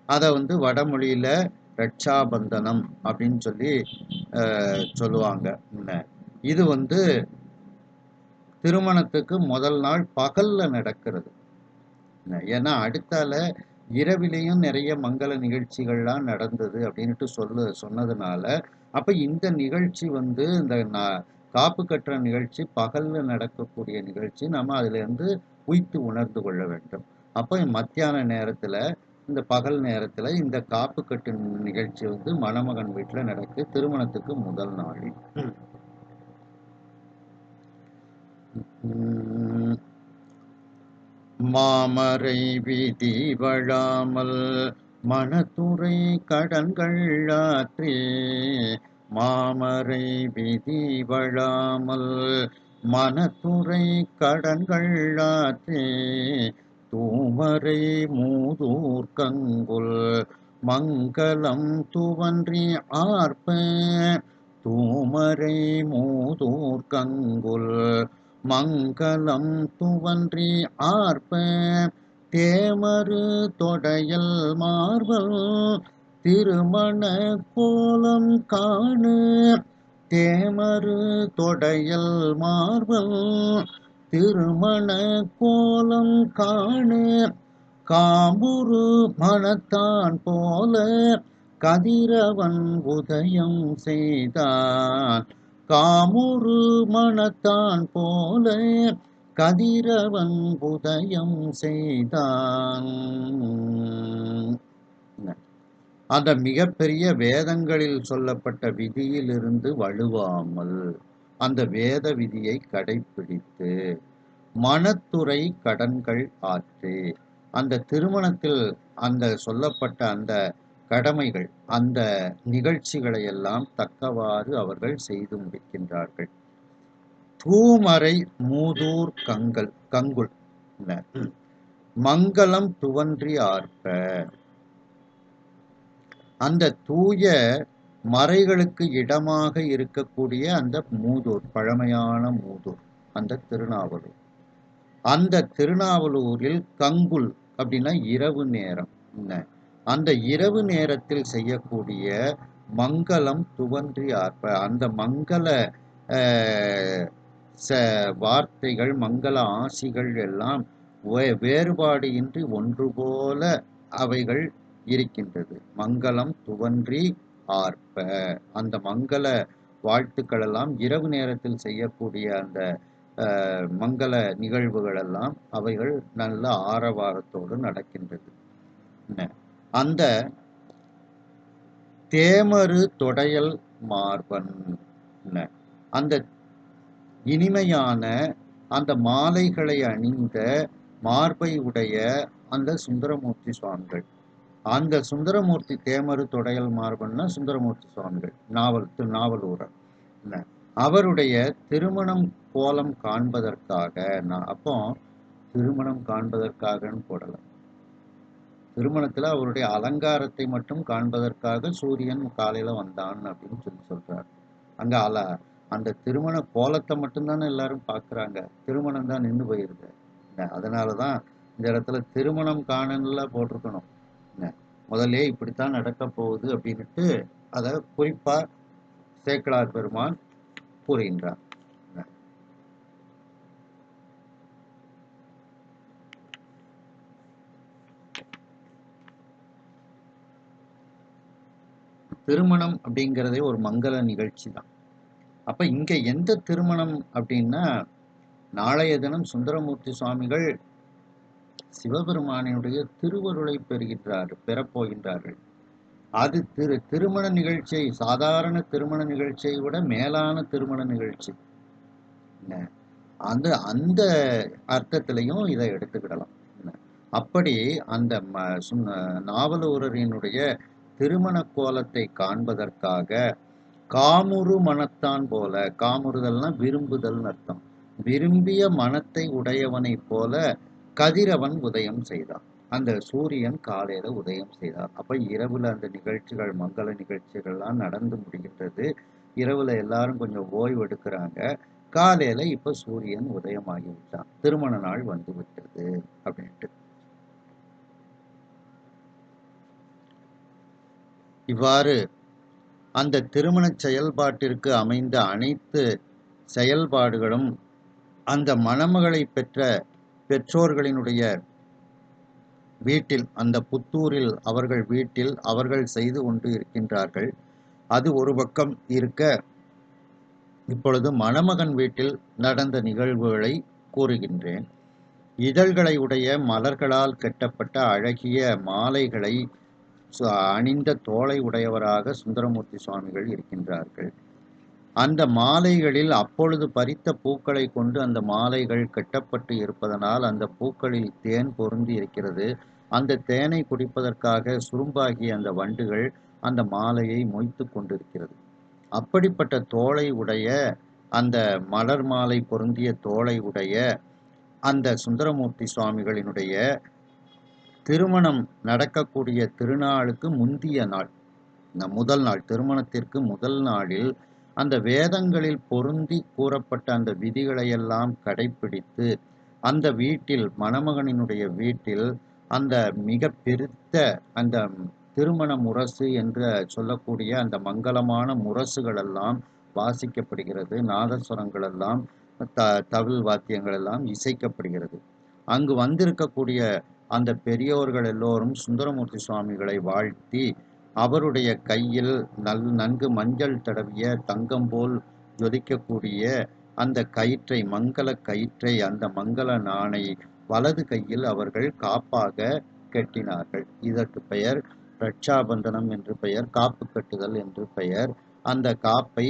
அதை வடமொழியில ரட்சாபந்தனம் அப்படின்னு சொல்லி சொல்லுவாங்க. இது திருமணத்துக்கு முதல் நாள் பகல்ல நடக்கிறது. ஏன்னா அடுத்தால இரவிலையும் நிறைய மங்கள நிகழ்ச்சிகள்லாம் நடந்தது அப்படின்ட்டு சொன்னதுனால அப்ப இந்த நிகழ்ச்சி இந்த காப்பு கட்டுற நிகழ்ச்சி பகல்ல நடக்கக்கூடிய நிகழ்ச்சி. நம்ம அதுல இருந்து உய்த்து உணர்ந்து கொள்ள வேண்டும். அப்ப மத்தியான நேரத்துல இந்த பகல் நேரத்துல இந்த காப்பு கட்டு நிகழ்ச்சி மணமகன் வீட்டுல நடக்கு திருமணத்துக்கு முதல் நாள். மாமரை விதி வழாமல் மனத்துறை கடன்கள் ஆற்றே. மாமரை விதி வழாமல் மனத்துறை கடன்கள் ஆற்றே. தூமரை மூதூர் கங்குல் மங்களம் துவன்றி ஆர்ப்ப. தூமரை மூதூர் கங்குல் மங்களம் துவன்றி ஆர்ப்ப. தேமரு தொடையல் மார்பல் திருமண கோலம் காணு. தேமரு தொடையல் மார்பல் திருமண கோலம் காணு. காம்புரு மனத்தான் போல கதிரவன் உதயம் செய்தான். காமுறு மனத்தான் போல கதிரவன் உதயம் செய்தான். அந்த மிகப்பெரிய வேதங்களில் சொல்லப்பட்ட விதியிலிருந்து வழுவாமல் அந்த வேத விதியை கடைபிடித்து மனத்துறை கடன்கள் ஆற்று. அந்த திருமணத்தில் அந்த சொல்லப்பட்ட அந்த கடமைகள் அந்த நிகழ்ச்சிகளை எல்லாம் தக்கவாறு அவர்கள் செய்து முடிக்கின்றார்கள். தூமறை மூதூர் கங்குல் மங்களம் துவன்றி ஆர்ப்ப. அந்த தூய மறைகளுக்கு இடமாக இருக்கக்கூடிய அந்த மூதூர், பழமையான மூதூர், அந்த திருநாவலூர். அந்த திருநாவலூரில் கங்குல் அப்படின்னா இரவு நேரம். அந்த இரவு நேரத்தில் செய்யக்கூடிய மங்களம் துவன்றி ஆர்ப்ப. அந்த மங்கள வார்த்தைகள் மங்கள ஆசிகள் எல்லாம் வேறுபாடு இன்றி ஒன்று போல அவைகள் இருக்கின்றது. மங்களம் துவன்றி ஆர்ப்ப. அந்த மங்கள வாழ்த்துக்கள் எல்லாம் இரவு நேரத்தில் செய்யக்கூடிய அந்த மங்கள நிகழ்வுகள் எல்லாம் அவைகள் நல்ல ஆரவாரத்தோடு நடக்கின்றது. அந்த தேமரு தொடையல் மார்பன் அந்த இனிமையான அந்த மாலைகளை அணிந்த மார்பை உடைய அந்த சுந்தரமூர்த்தி சுவாமிகள். அந்த சுந்தரமூர்த்தி தேமரு தொடையல் மார்பன்னா சுந்தரமூர்த்தி சுவாமிகள் நாவலூரர். அவருடைய திருமணம் கோலம் காண்பதற்காக அப்போ திருமணம் காண்பதற்காகன்னு போடல. திருமணத்துல அவருடைய அலங்காரத்தை மட்டும் காண்பதற்காக சூரியன் காலையில வந்தான் அப்படின்னு சொல்றார். அங்க அந்த திருமண கோலத்தை மட்டும்தானே எல்லாரும் பார்க்குறாங்க. திருமணம் தான் நின்று போயிருது. அதனாலதான் இந்த இடத்துல திருமணம் காணல போட்டிருக்கணும். முதல்ல இப்படித்தான் நடக்க போகுது அப்படின்ட்டு அதை குறிப்பா சேக்கிழார் பெருமான் கூறுகின்றார். திருமணம் அப்படிங்கிறதே ஒரு மங்கள நிகழ்ச்சி தான். அப்ப இங்க எந்த திருமணம் அப்படின்னா, நாளைய தினம் சுந்தரமூர்த்தி சுவாமிகள் சிவபெருமானினுடைய திருவருளை பெறப்போகின்றார்கள். அது திருமண நிகழ்ச்சியை, சாதாரண திருமண நிகழ்ச்சியை விட மேலான திருமண நிகழ்ச்சி. அந்த அந்த அர்த்தத்திலையும் இதை எடுத்துக்கிடலாம். அப்படி அந்த நாவலூரரினுடைய திருமண கோலத்தை காண்பதற்காக காமுறு மனத்தான் போல, காமுறுதல்னா விரும்புதல் அர்த்தம், விரும்பிய மனத்தை உடையவனை போல கதிரவன் உதயம் செய்தான். அந்த சூரியன் காலையில உதயம் செய்தார். அப்ப இரவுல அந்த நிகழ்ச்சிகள், மங்கள நிகழ்ச்சிகள்லாம் நடந்து முடிகின்றது. இரவுல எல்லாரும் கொஞ்சம் ஓய்வு எடுக்கிறாங்க. காலையில இப்ப சூரியன் உதயமாகிவிட்டான், திருமண நாள் வந்து விட்டது அப்படின்ட்டு. இவ்வாறு அந்த திருமண செயல்பாட்டிற்கு அமைந்த அனைத்து செயல்பாடுகளும் அந்த மணமகளை பெற்ற பெற்றோர்களினுடைய வீட்டில், அந்த புத்தூரில் அவர்கள் வீட்டில் அவர்கள் செய்து கொண்டு இருக்கின்றார்கள். அது ஒரு பக்கம் இருக்க, இப்பொழுது மணமகன் வீட்டில் நடந்த நிகழ்வுகளை கூறுகின்றேன். இதழ்களை உடைய மலர்களால் கட்டப்பட்ட அழகிய மாலைகளை அணிந்த தோளை உடையவராக சுந்தரமூர்த்தி சுவாமிகள் இருக்கின்றார்கள். அந்த மாலைகளில் அப்பொழுது பறித்த பூக்களை கொண்டு அந்த மாலைகள் கட்டப்பட்டு இருப்பதனால் அந்த பூக்களில் தேன் பொருந்தி இருக்கிறது. அந்த தேனை குடிப்பதற்காக சுரும்பாகிய அந்த வண்டுகள் அந்த மாலையை மொய்த்து கொண்டிருக்கிறது. அப்படிப்பட்ட தோளை உடைய, அந்த மலர் மாலை பொருந்திய தோளை உடைய அந்த சுந்தரமூர்த்தி சுவாமிகளினுடைய திருமணம் நடக்கக்கூடிய திருநாளுக்கு முந்திய நாள், முதல் நாள், திருமணத்திற்கு முதல் நாளில் அந்த வேதங்களில் பொருந்தி கூறப்பட்ட அந்த விதிகளையெல்லாம் கடைபிடித்து அந்த வீட்டில், மணமகனினுடைய வீட்டில் அந்த மிக பெருத்த அந்த திருமண முரசு என்று சொல்லக்கூடிய அந்த மங்களமான முரசுகள் எல்லாம் வாசிக்கப்படுகிறது. நாதஸ்வரங்கள் எல்லாம், தவில் வாத்தியங்கள் எல்லாம் இசைக்கப்படுகிறது. அங்கு வந்திருக்கக்கூடிய அந்த பெரியோர்கள் எல்லோரும் சுந்தரமூர்த்தி சுவாமிகளை வாழ்த்தி அவருடைய கையில் நன்கு மஞ்சள் தடவிய தங்கம் போல் ஜொலிக்கக்கூடிய அந்த கயிற்றை, மங்கள கயிற்றை, அந்த மங்கள நாணை வலது கையில் அவர்கள் காப்பாக கட்டினார்கள். இதற்கு பெயர் ரட்சாபந்தனம் என்று பெயர், காப்பு கட்டுதல் என்று பெயர். அந்த காப்பை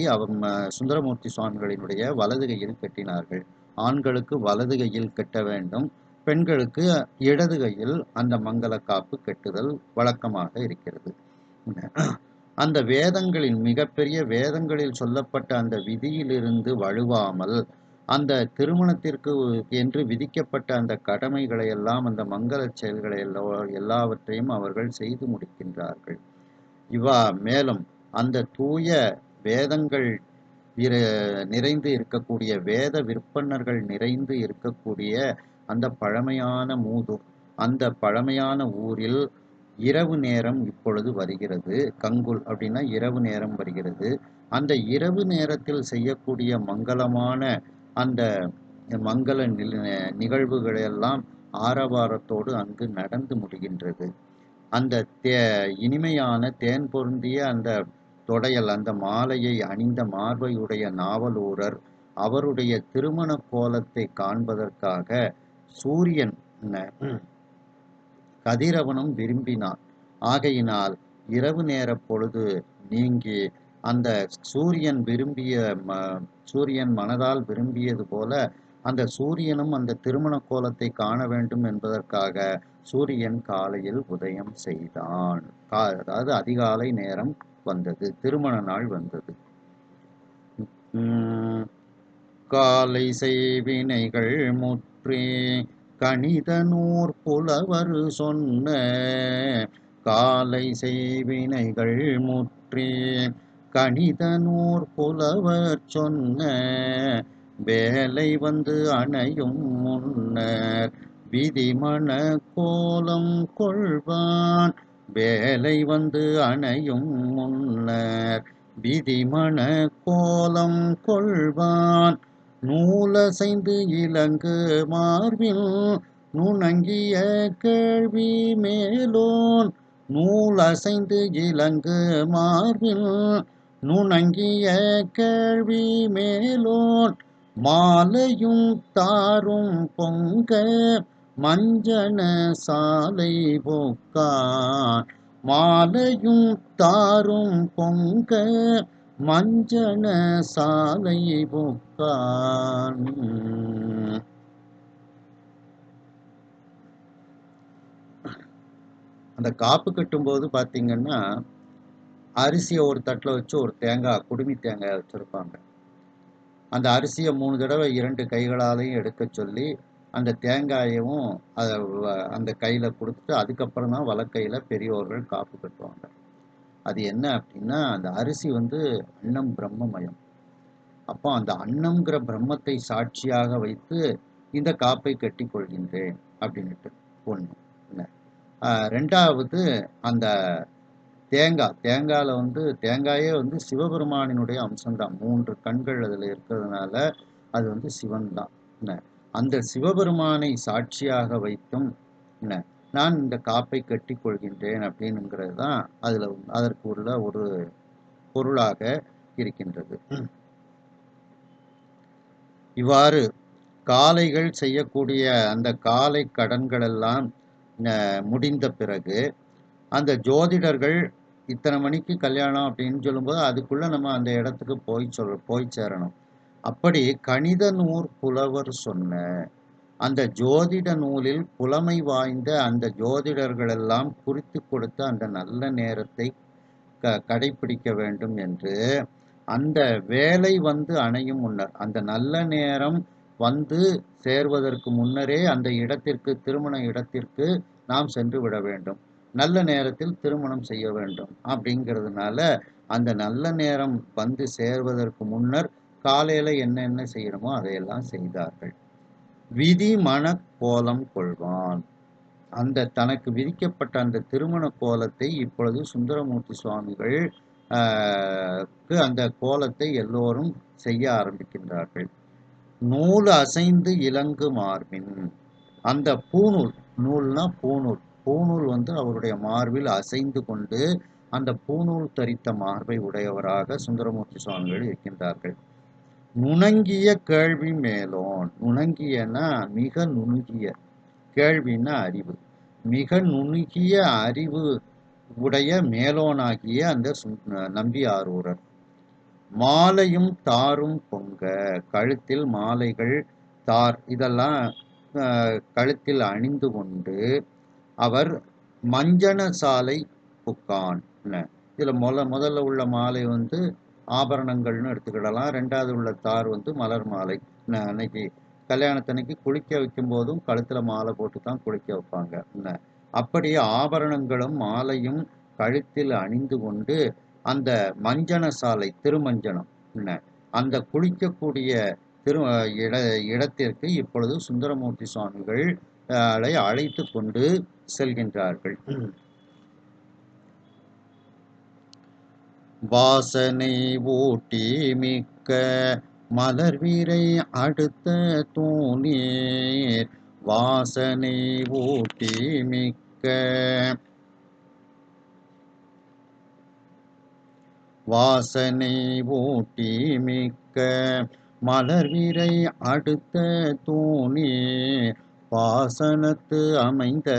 சுந்தரமூர்த்தி சுவாமிகளினுடைய வலது கையில் கட்டினார்கள். ஆண்களுக்கு வலது கையில் கட்ட வேண்டும், பெண்களுக்கு இடது கையில் அந்த மங்கள காப்பு கட்டுதல் வழக்கமாக இருக்கிறது. அந்த வேதங்களில், மிகப்பெரிய வேதங்களில் சொல்லப்பட்ட அந்த விதியிலிருந்து வழுவாமல் அந்த திருமணத்திற்கு என்று விதிக்கப்பட்ட அந்த கடமைகளை எல்லாம், அந்த மங்கள செயல்களை எல்லாவற்றையும் அவர்கள் செய்து முடிக்கின்றார்கள். மேலும் அந்த தூய வேதங்கள் நிறைந்து இருக்கக்கூடிய, வேத விற்பன்னர்கள் நிறைந்து இருக்கக்கூடிய அந்த பழமையான மூதூர், அந்த பழமையான ஊரில் இரவு நேரம் இப்பொழுது வருகிறது. கங்குல் அப்படின்னா இரவு நேரம் வருகிறது. அந்த இரவு நேரத்தில் செய்யக்கூடிய மங்களமான அந்த மங்கள நிகழ்வுகளெல்லாம் ஆரவாரத்தோடு அங்கு நடந்து முடிகின்றது. அந்த இனிமையான தேன் பொருந்திய அந்த தொடையல், அந்த மாலையை அணிந்த மார்பையுடைய நாவலூரர் அவருடைய திருமண கோலத்தை காண்பதற்காக சூரியன் கதிரவனும் விரும்பினான். ஆகையினால் இரவு நேர பொழுது நீங்கி அந்த சூரியன் மனதால் விரும்பியது போல அந்த சூரியனும் அந்த திருமண கோலத்தை காண வேண்டும் என்பதற்காக சூரியன் காலையில் உதயம் செய்தான். அதாவது அதிகாலை நேரம் வந்தது, திருமண நாள் வந்தது. காலை செய்வினைகள் முற்றி கணிதனூர் புலவர் சொன்ன, காலை செய்வினைகள் முற்றி கணிதனூர் புலவர் சொன்ன, வேலை வந்து அணையும் முன்னர் விதிமண கோலம் கொள்வான் வேலை வந்து அணையும் முன்னர் விதிமண கோலம் கொள்வான் நூலசைந்து இலங்கு மார்பில் நுணங்கிய கேள்வி மேலோன் நூலசைந்து இலங்கு மார்பில் நுணங்கிய கேள்வி மேலோன் மாலையும் தாரும் பொங்க மஞ்சன சாலை போக்கான் மாலையும் தாரும் பொங்க மஞ்சன சாலை போக்கான். அந்த காப்பு கட்டும்போது பார்த்தீங்கன்னா அரிசியை ஒரு தட்டில் வச்சு ஒரு தேங்காய் குடுமி தேங்காய் வச்சுருப்பாங்க. அந்த அரிசியை 3 தடவை 2 கைகளாலையும் எடுக்க சொல்லி அந்த தேங்காயவும் அந்த கையில் கொடுத்துட்டு அதுக்கப்புறம் தான் வலக்கையில் பெரியோர்கள் காப்பு கட்டுவாங்க. அது என்ன அப்படின்னா அந்த அரிசி வந்து அன்னம் பிரம்மமயம். அப்போ அந்த அன்னம்ங்கிற பிரம்மத்தை சாட்சியாக வைத்து இந்த காப்பை கட்டி கொள்கின்றேன் அப்படின்ட்டு ஒன்று. ரெண்டாவது அந்த தேங்காயில் வந்து தேங்காயே வந்து சிவபெருமானினுடைய அம்சம்தான். 3 கண்கள் அதில் இருக்கிறதுனால அது வந்து சிவன் தான். அந்த சிவபெருமானை சாட்சியாக வைத்தும் நான் இந்த காப்பை கட்டி கொள்கின்றேன் அப்படின்னுங்கிறது தான் அதற்கு உள்ள ஒரு பொருளாக இருக்கின்றது. இவ்வாறு காளைகள் செய்யக்கூடிய அந்த காளை கடன்கள் எல்லாம் முடிந்த பிறகு அந்த ஜோதிடர்கள் இத்தனை மணிக்கு கல்யாணம் அப்படின்னு சொல்லும்போது அதுக்குள்ள நம்ம அந்த இடத்துக்கு போய் சேரணும். அப்படி கணித நூற் புலவர் சொன்ன அந்த ஜோதிட நூலில் புலமை வாய்ந்த அந்த ஜோதிடர்கள் எல்லாம் குறித்து கொடுத்த அந்த நல்ல நேரத்தை கடைபிடிக்க வேண்டும் என்று அந்த வேலை வந்து அணையும் முன்னர் அந்த நல்ல நேரம் வந்து சேர்வதற்கு முன்னரே அந்த இடத்திற்கு திருமண இடத்திற்கு நாம் சென்று விட வேண்டும். நல்ல நேரத்தில் திருமணம் செய்ய வேண்டும் அப்படிங்கிறதுனால அந்த நல்ல நேரம் வந்து சேர்வதற்கு முன்னர் காலையில் என்னென்ன செய்யணுமோ அதையெல்லாம் செய்தார்கள். விதி மன கோலம் கொள்வான். அந்த தனக்கு விதிக்கப்பட்ட அந்த திருமண கோலத்தை இப்பொழுது சுந்தரமூர்த்தி சுவாமிகள் அந்த கோலத்தை எல்லோரும் செய்ய ஆரம்பிக்கின்றார்கள். நூல் அசைந்து இலங்கு மார்பின் அந்த பூநூல், நூல்னா பூநூல் வந்து அவருடைய மார்பில் அசைந்து கொண்டு அந்த பூநூல் தரித்த மார்பை உடையவராக சுந்தரமூர்த்தி சுவாமிகள் இருக்கின்றார்கள். நுணங்கிய கேள்வி மேலோன், நுணங்கியனா மிக நுணுகிய, கேள்வின்னா அறிவு, மிக நுணுகிய அறிவு உடைய மேலோனாகிய அந்த நம்பியாரூரர். மாலையும் தாரும் பொங்க, கழுத்தில் மாலைகள் தார் இதெல்லாம் கழுத்தில் அணிந்து கொண்டு அவர் மஞ்சன சாலை புக்கான். இதில் முதல்ல உள்ள மாலை வந்து ஆபரணங்கள்னு எடுத்துக்கிடலாம். ரெண்டாவது உள்ள தார் வந்து மலர் மாலை. அன்னைக்கு கல்யாணத்தன்னைக்கு குளிக்க வைக்கும் போதும் கழுத்தில் மாலை போட்டு தான் குளிக்க வைப்பாங்க. அப்படி ஆபரணங்களும் மாலையும் கழுத்தில் அணிந்து கொண்டு அந்த மஞ்சன சாலை திருமஞ்சனம் அந்த குளிக்கக்கூடிய இடத்திற்கு இப்பொழுது சுந்தரமூர்த்தி சுவாமிகள் அழைத்து கொண்டு செல்கின்றார்கள். வாசனை ஊட்டி மிக்க மலர் வீரை அடுத்த தூணீர், வாசனை ஊட்டி மிக்க வாசனை ஊட்டி மிக்க மலர் வீரை அடுத்த தூணீர், பாசனத்து அமைந்த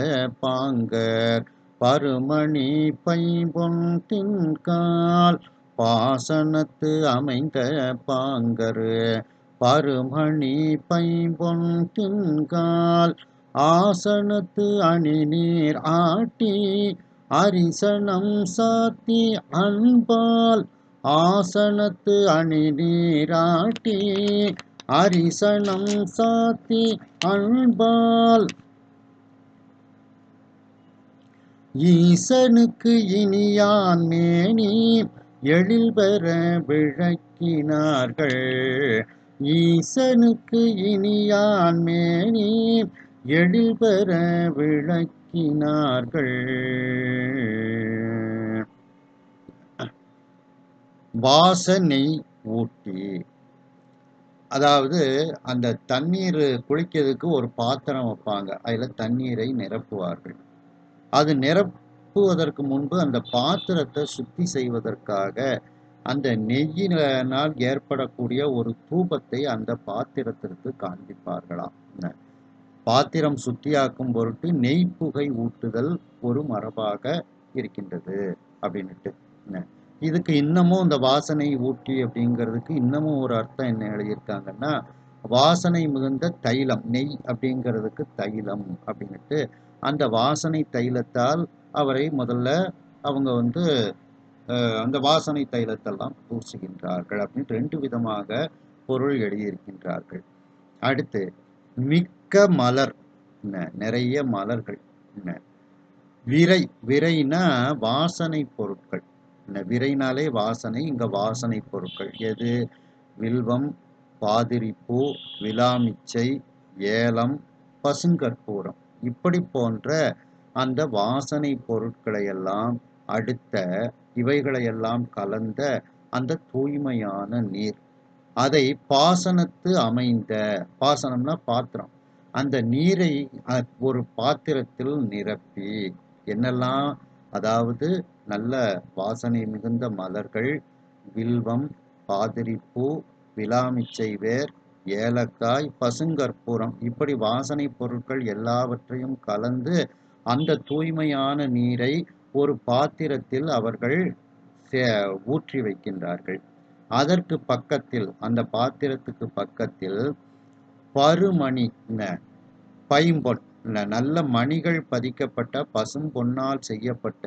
பாங்கர் பருமணி பைம்பொன் தின்கால், பாசனத்து அமைந்த பாங்கர் பருமணி பைம்பொன் தின்கால், ஆசனத்து அணி நீர் ஆட்டி அரிசனம் சாத்தி அன்பால், ஆசனத்து அணி நீராட்டி அரிசனம் சாத்தி அன்பால், ஈசனுக்கு இனியான் மேனி எழில் பெற விளக்கினார்கள், ஈசனுக்கு இனியான் மேனி எழில்பெற விளக்கினார்கள். வாசனை ஊட்டி, அதாவது அந்த தண்ணீர் குளிக்கிறதுக்கு ஒரு பாத்திரம் வைப்பாங்க, அதில் தண்ணீரை நிரப்புவார்கள். அது நிரப்புவதற்கு முன்பு அந்த பாத்திரத்தை சுத்தி செய்வதற்காக அந்த நெய்யினால் ஏற்படக்கூடிய ஒரு தூபத்தை அந்த பாத்திரத்திற்கு காண்பிப்பார்களாம். பாத்திரம் சுத்தியாக்கும் பொருட்டு நெய் புகை ஊட்டுதல் ஒரு மரபாக இருக்கின்றது அப்படின்னுட்டு. இதுக்கு இன்னமும் இந்த வாசனை ஊட்டி அப்படிங்கிறதுக்கு இன்னமும் ஒரு அர்த்தம் என்ன எழுதியிருக்காங்கன்னா, வாசனை மிகுந்த தைலம், நெய் அப்படிங்கிறதுக்கு தைலம் அப்படின்னுட்டு, அந்த வாசனை தைலத்தால் அவரை முதல்ல அவங்க வந்து அந்த வாசனை தைலத்தெல்லாம் பூசுகின்றார்கள் அப்படின்னு 2 விதமாக பொருள் எழுதியிருக்கின்றார்கள். அடுத்து மிக்க மலர், நிறைய மலர்கள். விரை, விரைனா வாசனை பொருட்கள். விரைனாலே வாசனை, இங்க வாசனை பொருட்கள் எது? வில்வம், பாதிரிப்பூ, விலாமிச்சை, ஏலம், பசுங்கற்பூரம், இப்படி போன்ற அந்த வாசனை பொருட்களை எல்லாம் அடுத்த இவைகளையெல்லாம் கலந்த அந்த தூய்மையான நீர், அதை பாசனத்து அமைந்த, பாசனம்னா பாத்திரம், அந்த நீரை ஒரு பாத்திரத்தில் நிரப்பி என்னெல்லாம், அதாவது நல்ல வாசனை மிகுந்த மலர்கள், வில்வம், பாதிரிப்பூ, விலாமிச்சை வேர், ஏலக்காய், பசுங்கற்பூரம், இப்படி வாசனை பொருட்கள் எல்லாவற்றையும் கலந்து அந்த தூய்மையான நீரை ஒரு பாத்திரத்தில் அவர்கள் ஊற்றி வைக்கின்றார்கள். அதற்கு பக்கத்தில், அந்த பாத்திரத்துக்கு பக்கத்தில் பருமணி, பைம்பொன், நல்ல மணிகள் பதிக்கப்பட்ட பசும் பொன்னால் செய்யப்பட்ட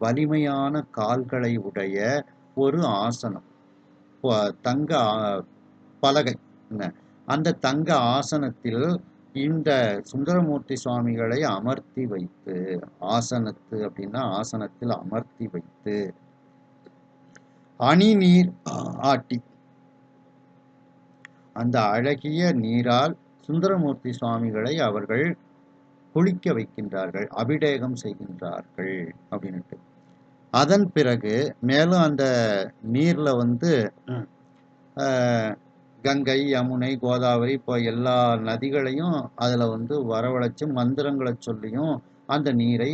வலிமையான கால்களை உடைய ஒரு ஆசனம், தங்க பலகை. அந்த தங்க ஆசனத்தில் இந்த சுந்தரமூர்த்தி சுவாமிகளை அமர்த்தி வைத்து, ஆசனத்து அப்படின்னா ஆசனத்தில் அமர்த்தி வைத்து அணிநீர் ஆட்டி, அந்த அழகிய நீரால் சுந்தரமூர்த்தி சுவாமிகளை அவர்கள் குளிக்க வைக்கின்றார்கள், அபிஷேகம் செய்கின்றார்கள் அப்படின்ட்டு. அதன் பிறகு மேலும் அந்த நீர்ல வந்து கங்கை, யமுனை, கோதாவரி இப்போ எல்லா நதிகளையும் அதில் வந்து வரவழைச்சு மந்திரங்களை சொல்லியும் அந்த நீரை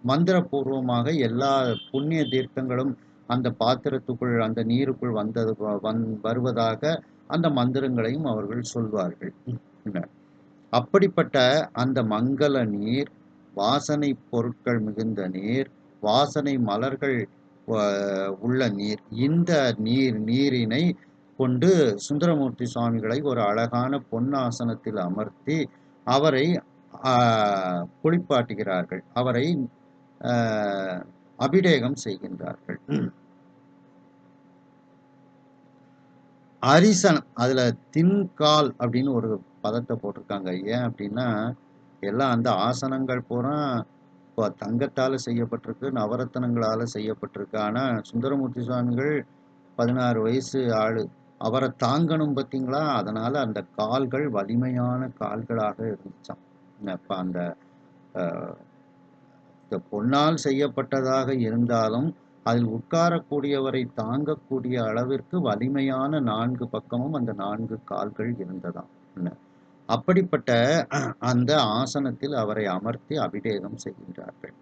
மந்திரபூர்வமாக எல்லா புண்ணிய தீர்த்தங்களும் அந்த பாத்திரத்துக்குள், அந்த நீருக்குள் வருவதாக அந்த மந்திரங்களையும் அவர்கள் சொல்வார்கள். அப்படிப்பட்ட அந்த மங்கள நீர், வாசனை பொருட்கள் மிகுந்த நீர், வாசனை மலர்கள் உள்ள நீர், இந்த நீரினை கொண்டு சுந்தரமூர்த்தி சுவாமிகளை ஒரு அழகான பொன்னாசனத்தில் அமர்த்தி அவரை குளிப்பாட்டுகிறார்கள், அவரை அபிஷேகம் செய்கின்றார்கள். அரிசனம், அதுல தின்கால் அப்படின்னு ஒரு பதத்தை போட்டிருக்காங்க. ஏன் அப்படின்னா, எல்லாம் அந்த ஆசனங்கள் பூரா இப்போ தங்கத்தால் செய்யப்பட்டிருக்கு, நவரத்தனங்களால் செய்யப்பட்டிருக்கு. ஆனால் சுந்தரமூர்த்தி சுவாமிகள் 16 வயசு ஆளு, அவரை தாங்கணும் பார்த்தீங்களா, அதனால அந்த கால்கள் வலிமையான கால்களாக இருந்துச்சான். இப்போ அந்த பொன்னால் செய்யப்பட்டதாக இருந்தாலும் அதில் உட்காரக்கூடியவரை தாங்கக்கூடிய அளவிற்கு வலிமையான 4 பக்கமும் அந்த 4 கால்கள் இருந்ததாம். அப்படிப்பட்ட அந்த ஆசனத்தில் அவரை அமர்த்தி அபிஷேகம் செய்கின்றார்கள்.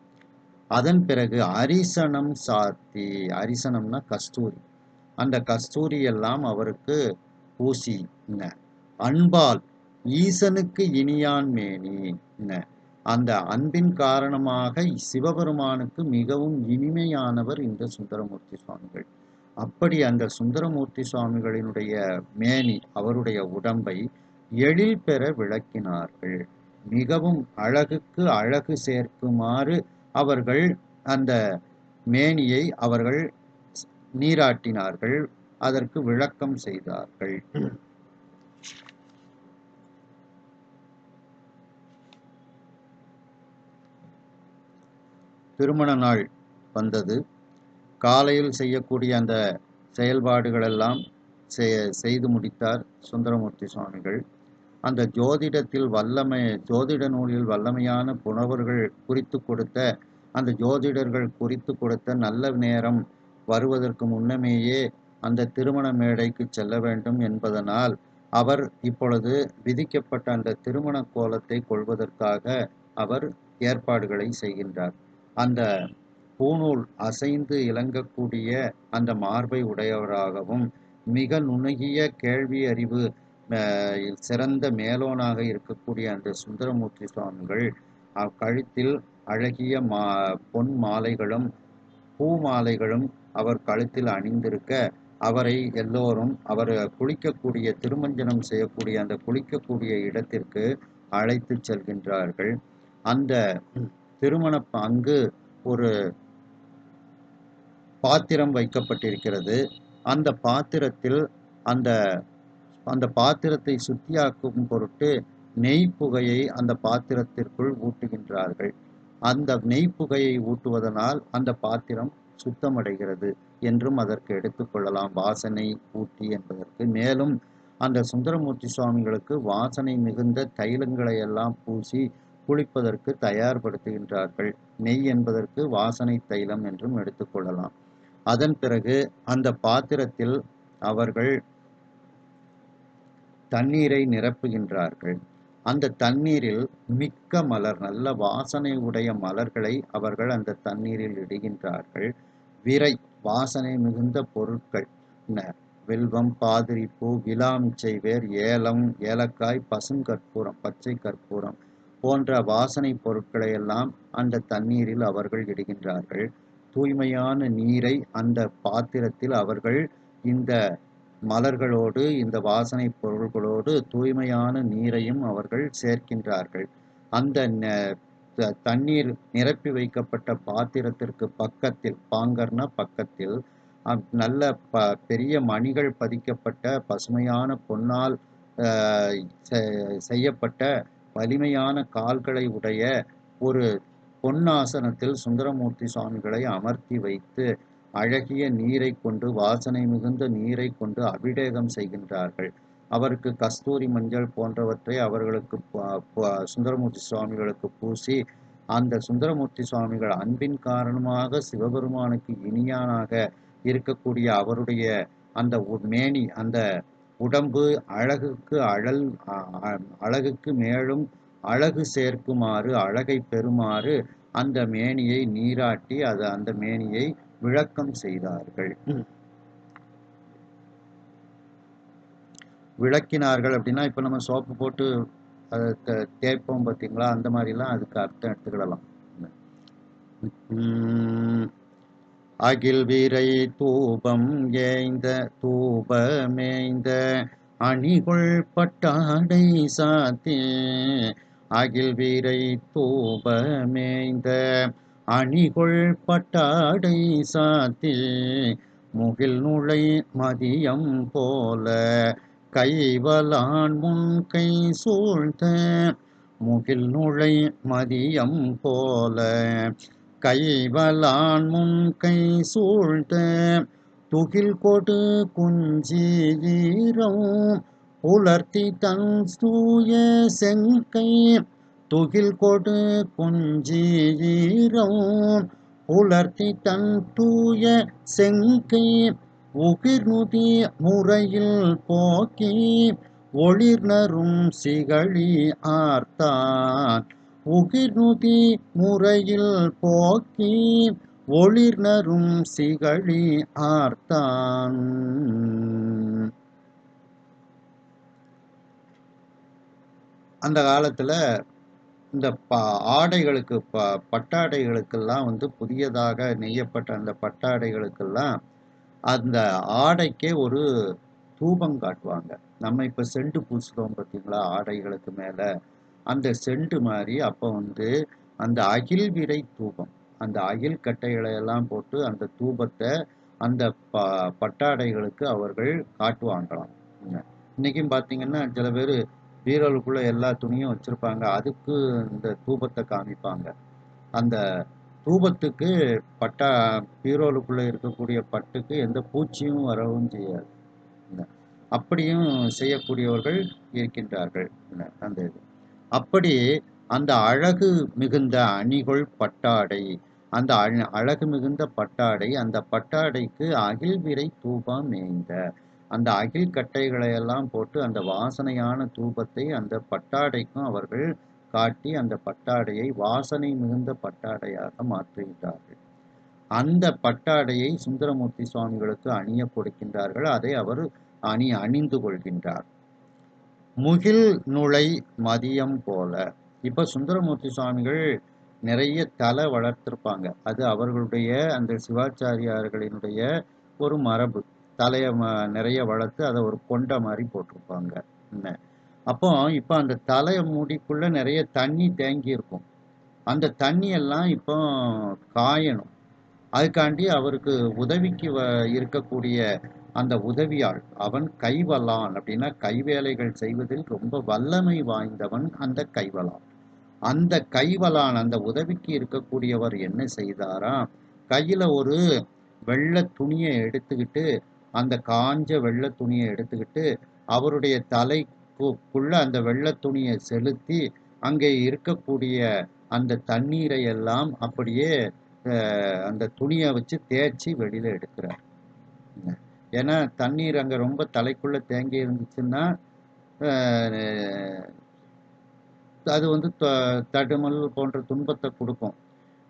அதன் பிறகு அரிசனம் சாத்தி, அரிசனம்னா கஸ்தூரி, அந்த கஸ்தூரி எல்லாம் அவருக்கு பூசி, அன்பால் ஈசனுக்கு இனியான் மேனி, அந்த அன்பின் காரணமாக சிவபெருமானுக்கு மிகவும் இனிமையானவர் இந்த சுந்தரமூர்த்தி சுவாமிகள். அப்படி அந்த சுந்தரமூர்த்தி சுவாமிகளினுடைய மேனி, அவருடைய உடம்பை எழில் பெற விளக்கினார்கள். மிகவும் அழகுக்கு அழகு சேர்க்குமாறு அவர்கள் அந்த மேனியை அவர்கள் நீராட்டினார்கள், அதற்கு விளக்கம் செய்தார்கள். திருமண நாள் வந்தது. காலையில் செய்யக்கூடிய அந்த செயல்பாடுகளெல்லாம் செய்து முடித்தார் சுந்தரமூர்த்தி சுவாமிகள். அந்த ஜோதிட நூலில் வல்லமையான புலவர்கள் குறித்து கொடுத்த அந்த ஜோதிடர்கள் குறித்து கொடுத்த நல்ல நேரம் வருவதற்கு முன்னமேயே அந்த திருமண மேடைக்கு செல்ல வேண்டும் என்பதனால் அவர் இப்பொழுது விதிக்கப்பட்ட அந்த திருமண கோலத்தை கொள்வதற்காக அவர் ஏற்பாடுகளை செய்கின்றார். அந்த பூணூல் அசைந்து இலங்கக்கூடிய அந்த மார்பை உடையவராகவும் மிக நுணுகிய கேள்வி அறிவு சிறந்த மேலோனாக இருக்கக்கூடிய அந்த சுந்தரமூர்த்தி சுவாமிகள் கழுத்தில் அழகிய பொன் மாலைகளும் பூ மாலைகளும் அவர் கழுத்தில் அணிந்திருக்க அவரை எல்லோரும் அவர் குளிக்கக்கூடிய திருமஞ்சனம் செய்யக்கூடிய அந்த குளிக்கக்கூடிய இடத்திற்கு அழைத்து செல்கின்றார்கள். அந்த திருமண அங்கு ஒரு பாத்திரம் வைக்கப்பட்டிருக்கிறது. அந்த பாத்திரத்தில் அந்த பாத்திரத்தை சுத்தியாக்கும் பொருட்டு நெய் புகையை அந்த பாத்திரத்திற்குள் ஊட்டுகின்றார்கள். அந்த நெய் புகையை ஊட்டுவதனால் அந்த பாத்திரம் சுத்தமடைகிறது என்றும் அதற்கு எடுத்துக்கொள்ளலாம், வாசனை ஊட்டி என்பதற்கு. மேலும் அந்த சுந்தரமூர்த்தி சுவாமிகளுக்கு வாசனை மிகுந்த தைலங்களை எல்லாம் பூசி குளிப்பதற்கு தயார்படுத்துகின்றார்கள். நெய் என்பதற்கு வாசனை தைலம் என்றும் எடுத்துக்கொள்ளலாம். அதன் பிறகு அந்த பாத்திரத்தில் அவர்கள் தண்ணீரை நிரப்புகின்றார்கள். அந்த தண்ணீரில் மிக்க மலர், நல்ல வாசனை உடைய மலர்களை அவர்கள் அந்த தண்ணீரில் இடுகின்றார்கள். விரை, வாசனை மிகுந்த பொருட்கள், வில்வம், பாதிரிப்பூ, விலாமிச்சை வேர், ஏலம், ஏலக்காய், பசுங்கற்பூரம், பச்சை கற்பூரம் போன்ற வாசனை பொருட்களை எல்லாம் அந்த தண்ணீரில் அவர்கள் இடுகின்றார்கள். தூய்மையான நீரை அந்த பாத்திரத்தில் அவர்கள் இந்த மலர்களோடு இந்த வாசனை பொருள்களோடு தூய்மையான நீரையும் அவர்கள் சேர்க்கின்றார்கள். அந்த தண்ணீர் நிரப்பி வைக்கப்பட்ட பாத்திரத்திற்கு பக்கத்தில், பாங்கர்னா பக்கத்தில், நல்ல பெரிய மணிகள் பதிக்கப்பட்ட பசுமையான பொன்னால் செய்யப்பட்ட வலிமையான கால்களை உடைய ஒரு பொன்னாசனத்தில் சுந்தரமூர்த்தி சுவாமிகளை அமர்த்தி வைத்து அழகிய நீரை கொண்டு, வாசனை மிகுந்த நீரை கொண்டு அபிஷேகம் செய்கின்றார்கள். அவருக்கு கஸ்தூரி மஞ்சள் போன்றவற்றை அவர்களுக்கு சுந்தரமூர்த்தி சுவாமிகளுக்கு பூசி, அந்த சுந்தரமூர்த்தி சுவாமிகள் அன்பின் காரணமாக சிவபெருமானுக்கு இனியானாக இருக்கக்கூடிய அவருடைய அந்த மேனி, அந்த உடம்பு அழகுக்கு மேலும் அழகு சேர்க்குமாறு, அழகை பெறுமாறு அந்த மேனியை நீராட்டி அந்த மேனியை விளக்கம் செய்தார்கள். விளக்கினார்கள் அப்படின்னா, இப்போ நம்ம சோப்பு போட்டு அதை தேய்ப்போம் பார்த்தீங்களா, அந்த மாதிரிலாம் அதுக்கு அர்த்தம் எடுத்துக்கிடலாம். அகில் வீரை தூபம் ஏய்ந்த தூபமேய்ந்த அணிகொள் பட்டாடை சாத்தி, அகில் வீரை தூபமேய்ந்த அணிகொள் பட்டாடை சாத்தி, முகில் நுழை மதியம் போல கைவலான் முன்கை சூழ்ந்த, முகில் நுழை மதியம் போல கைவலான் முன்கை சூழ்ந்த, துகில் கொடு குஞ்சீரம் புலர்த்தி தன் தூய செங்கை, துகில் கொடு குஞ்சீரம் புலர்த்தி தன் தூய செங்கை, உகிர்நுதி முறையில் போக்கி ஒளிர்நரும் சிகழி ஆர்த்தான், உகிர்நுதி முறையில் போக்கி ஒளிர்நரும் சிகழி ஆர்த்தான். அந்த காலத்துல இந்த ஆடைகளுக்கு பட்டாடைகளுக்கெல்லாம் புதியதாக நெய்யப்பட்ட அந்த பட்டாடைகளுக்கெல்லாம் அந்த ஆடைக்கே ஒரு தூபம் காட்டுவாங்க. நம்ம இப்போ செண்டு பூசுகிறோம் பார்த்தீங்களா ஆடைகளுக்கு மேலே, அந்த செண்டு மாதிரி அப்போ அந்த அகில் விரை தூபம், அந்த அகில் கட்டைகளை எல்லாம் போட்டு அந்த தூபத்தை அந்த பட்டாடைகளுக்கு அவர்கள் காட்டுவாங்களாம். இன்னைக்கும் பார்த்தீங்கன்னா சில பேர் பீரோலுக்குள்ள எல்லா துணியும் வச்சிருப்பாங்க, அதுக்கு இந்த தூபத்தை காமிப்பாங்க. அந்த தூபத்துக்கு பீரோலுக்குள்ள இருக்கக்கூடிய பட்டுக்கு எந்த பூச்சியும் வரவும் செய்யாது. அப்படியும் செய்யக்கூடியவர்கள் இருக்கின்றார்கள். அந்த இது. அப்படி அந்த அழகு மிகுந்த அணிகொள் பட்டாடை, அந்த அழகு மிகுந்த பட்டாடை, அந்த பட்டாடைக்கு அகில் விரை தூபம் மேய்ந்த, அந்த அகில் கட்டைகளை எல்லாம் போட்டு அந்த வாசனையான தூபத்தை அந்த பட்டாடைக்கும் அவர்கள் காட்டி அந்த பட்டாடையை வாசனை மிகுந்த பட்டாடையாக மாற்றுகின்றார்கள். அந்த பட்டாடையை சுந்தரமூர்த்தி சுவாமிகளுக்கு அணிய கொடுக்கின்றார்கள். அதை அவர் அணிந்து கொள்கின்றார். முகில் நுழை மதியம் போல. இப்ப சுந்தரமூர்த்தி சுவாமிகள் நிறைய தலை வளர்த்திருப்பாங்க. அது அவர்களுடைய அந்த சிவாச்சாரியார்களினுடைய ஒரு மரபு. தலைய நிறைய வளர்த்து அதை ஒரு கொண்ட மாதிரி போட்டிருப்பாங்க. அப்போ இப்போ அந்த தலை முடிக்குள்ள நிறைய தண்ணி தேங்கி இருக்கும். அந்த தண்ணி எல்லாம் இப்போ காயணும். அதுக்காண்டி அவருக்கு உதவிக்கு இருக்கக்கூடிய அந்த உதவியாள், அவன் கைவலான் அப்படின்னா கைவேலைகள் செய்வதில் ரொம்ப வல்லமை வாய்ந்தவன் அந்த கைவலான். அந்த கைவலான் அந்த உதவிக்கு இருக்கக்கூடியவர் என்ன செய்தாராம், கையில ஒரு வெள்ளை துணியை எடுத்துக்கிட்டு, அந்த காஞ்ச வெள்ளை துணியை எடுத்துக்கிட்டு அவருடைய தலைக்குள்ள அந்த வெள்ளை துணியை செலுத்தி அங்கே இருக்கக்கூடிய அந்த தண்ணீரை எல்லாம் அப்படியே அந்த துணியை வச்சு தேய்ச்சி வெளியில எடுக்கிறார். ஏன்னா தண்ணீர் அங்க ரொம்ப தலைக்குள்ள தேங்கி இருந்துச்சுன்னா அது வந்து தடுமல் போன்ற துன்பத்தை கொடுக்கும்.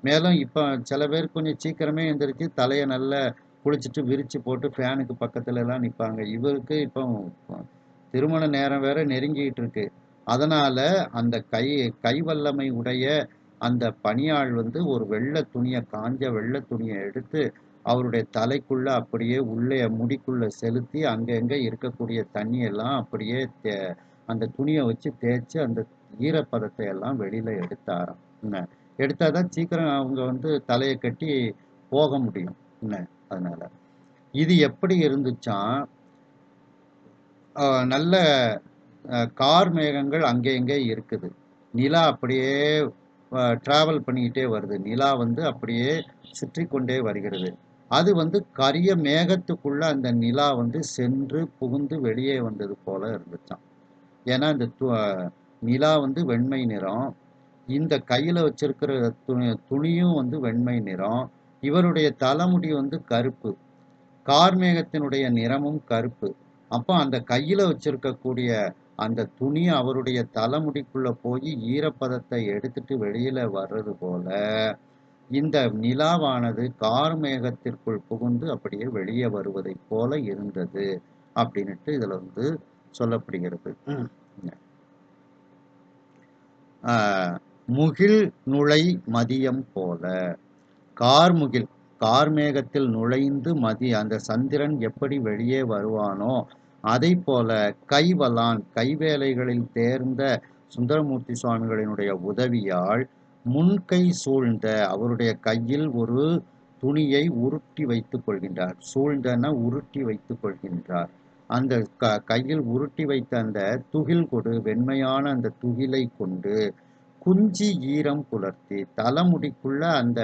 மேலும் இப்போ சில பேர் கொஞ்சம் சீக்கிரமே எந்திரிச்சு தலையை நல்லா குளிச்சுட்டு விரிச்சு போட்டு ஃபேனுக்கு பக்கத்துல எல்லாம் நிற்பாங்க. இவருக்கு இப்போ திருமண நேரம் வேற நெருங்கிட்டு இருக்கு. அதனால அந்த கைவல்லமை உடைய அந்த பணியாள் வந்து ஒரு வெள்ளை துணியை, காஞ்ச வெள்ளை துணியை எடுத்து அவருடைய தலைக்குள்ள அப்படியே உள்ளே முடிக்குள்ள செலுத்தி அங்கங்க இருக்கக்கூடிய தண்ணியெல்லாம் அப்படியே அந்த துணியை வச்சு தேய்ச்சி அந்த ஈரப்பதத்தை எல்லாம் வெளியில எடுத்தாராம். என்ன எடுத்தாதான் சீக்கிரம் அவங்க வந்து தலையை கட்டி போக முடியும். என்ன அதனால இது எப்படி இருந்துச்சான், நல்ல கார் மேகங்கள் அங்கே இங்கே இருக்குது. நிலா அப்படியே டிராவல் பண்ணிக்கிட்டே வருது. நிலா வந்து அப்படியே சுற்றி கொண்டே வருகிறது. அது வந்து கரிய மேகத்துக்குள்ள அந்த நிலா வந்து சென்று புகுந்து வெளியே வந்தது போல இருந்துச்சான். ஏன்னா இந்த நிலா வந்து வெண்மை நிறம், இந்த கையில வச்சிருக்கிற துணியும் வந்து வெண்மை நிறம், இவருடைய தலைமுடி வந்து கருப்பு, கார்மேகத்தினுடைய நிறமும் கருப்பு. அப்போ அந்த கையில வச்சிருக்கக்கூடிய அந்த துணி அவருடைய தலைமுடிக்குள்ள போய் ஈரப்பதத்தை எடுத்துட்டு வெளியில வர்றது போல இந்த நிலாவானது கார்மேகத்திற்குள் புகுந்து அப்படியே வெளியே வருவதை போல இருந்தது அப்படின்னுட்டு இதுல வந்து சொல்லப்படுகிறது. முகில் நுழை மதியம் போல, கார்முகில் கார்மேகத்தில் நுழைந்து அந்த சந்திரன் எப்படி வெளியே வருவானோ அதை போல கைவலான் கைவேலைகளில் தேர்ந்த சுந்தரமூர்த்தி சுவாமிகளினுடைய உதவியால் முன்கை சூழ்ந்த அவருடைய கையில் ஒரு துணியை உருட்டி வைத்துக் கொள்கின்றார். சூழ்ந்தன உருட்டி வைத்துக் கொள்கின்றார். அந்த கையில் உருட்டி வைத்த அந்த துகில் கொடு வெண்மையான அந்த துகிலை கொண்டு குஞ்சி ஈரம் புலர்த்தி தலைமுடிக்குள்ள அந்த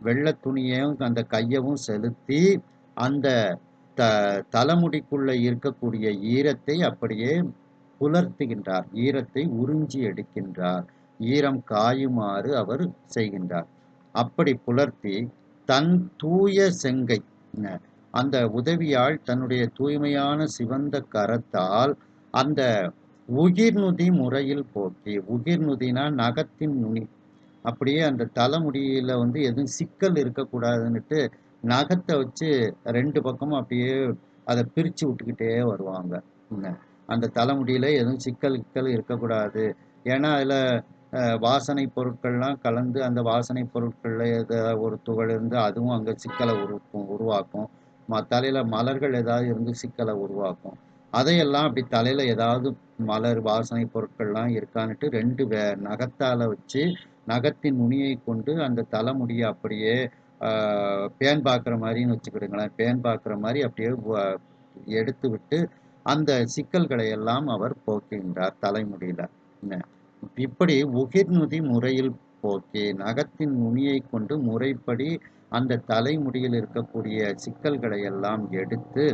வெள்ளை துணியையும் அந்த கையவும் செலுத்தி அந்த தலைமுடிக்குள்ள இருக்கக்கூடிய ஈரத்தை அப்படியே புலர்த்துகின்றார். ஈரத்தை உறிஞ்சி எடுக்கின்றார். ஈரம் காயுமாறு அவர் செய்கின்றார். அப்படி புலர்த்தி தன் தூய செங்கை, அந்த உதவியால் தன்னுடைய தூய்மையான சிவந்த கரத்தால் அந்த உகிர்நுதி முறையில் போக்கி, உகிர்நுதினா நகத்தின் நுனி, அப்படியே அந்த தலைமுடியில வந்து எதுவும் சிக்கல் இருக்கக்கூடாதுன்னுட்டு நகத்தை வச்சு 2 பக்கமும் அப்படியே அதை பிரித்து விட்டுக்கிட்டே வருவாங்க. அந்த தலைமுடியில எதுவும் சிக்கல் இருக்கக்கூடாது. ஏன்னா அதில் வாசனை பொருட்கள்லாம் கலந்து அந்த வாசனை பொருட்களில் ஒரு துகள் இருந்து அதுவும் அங்கே சிக்கலை உருவாக்கும். தலையில் மலர்கள் ஏதாவது இருந்து சிக்கலை உருவாக்கும். அதையெல்லாம் அப்படி தலையில் ஏதாவது மலர் வாசனை பொருட்கள்லாம் இருக்கான்னுட்டு 2 நகத்தால் வச்சு நகத்தின் நுனியை கொண்டு அந்த தலைமுடியை அப்படியே பேன் பார்க்குற மாதிரின்னு வச்சுக்கிடுங்களேன், பேன் பார்க்குற மாதிரி அப்படியே எடுத்து விட்டு அந்த சிக்கல்களை எல்லாம் அவர் போக்குகின்றார் தலைமுடியில. இப்படி உகிர்நுதி முறையில் போக்கி நகத்தின் நுனியை கொண்டு முறைப்படி அந்த தலைமுடியில் இருக்கக்கூடிய சிக்கல்களை எல்லாம் எடுத்து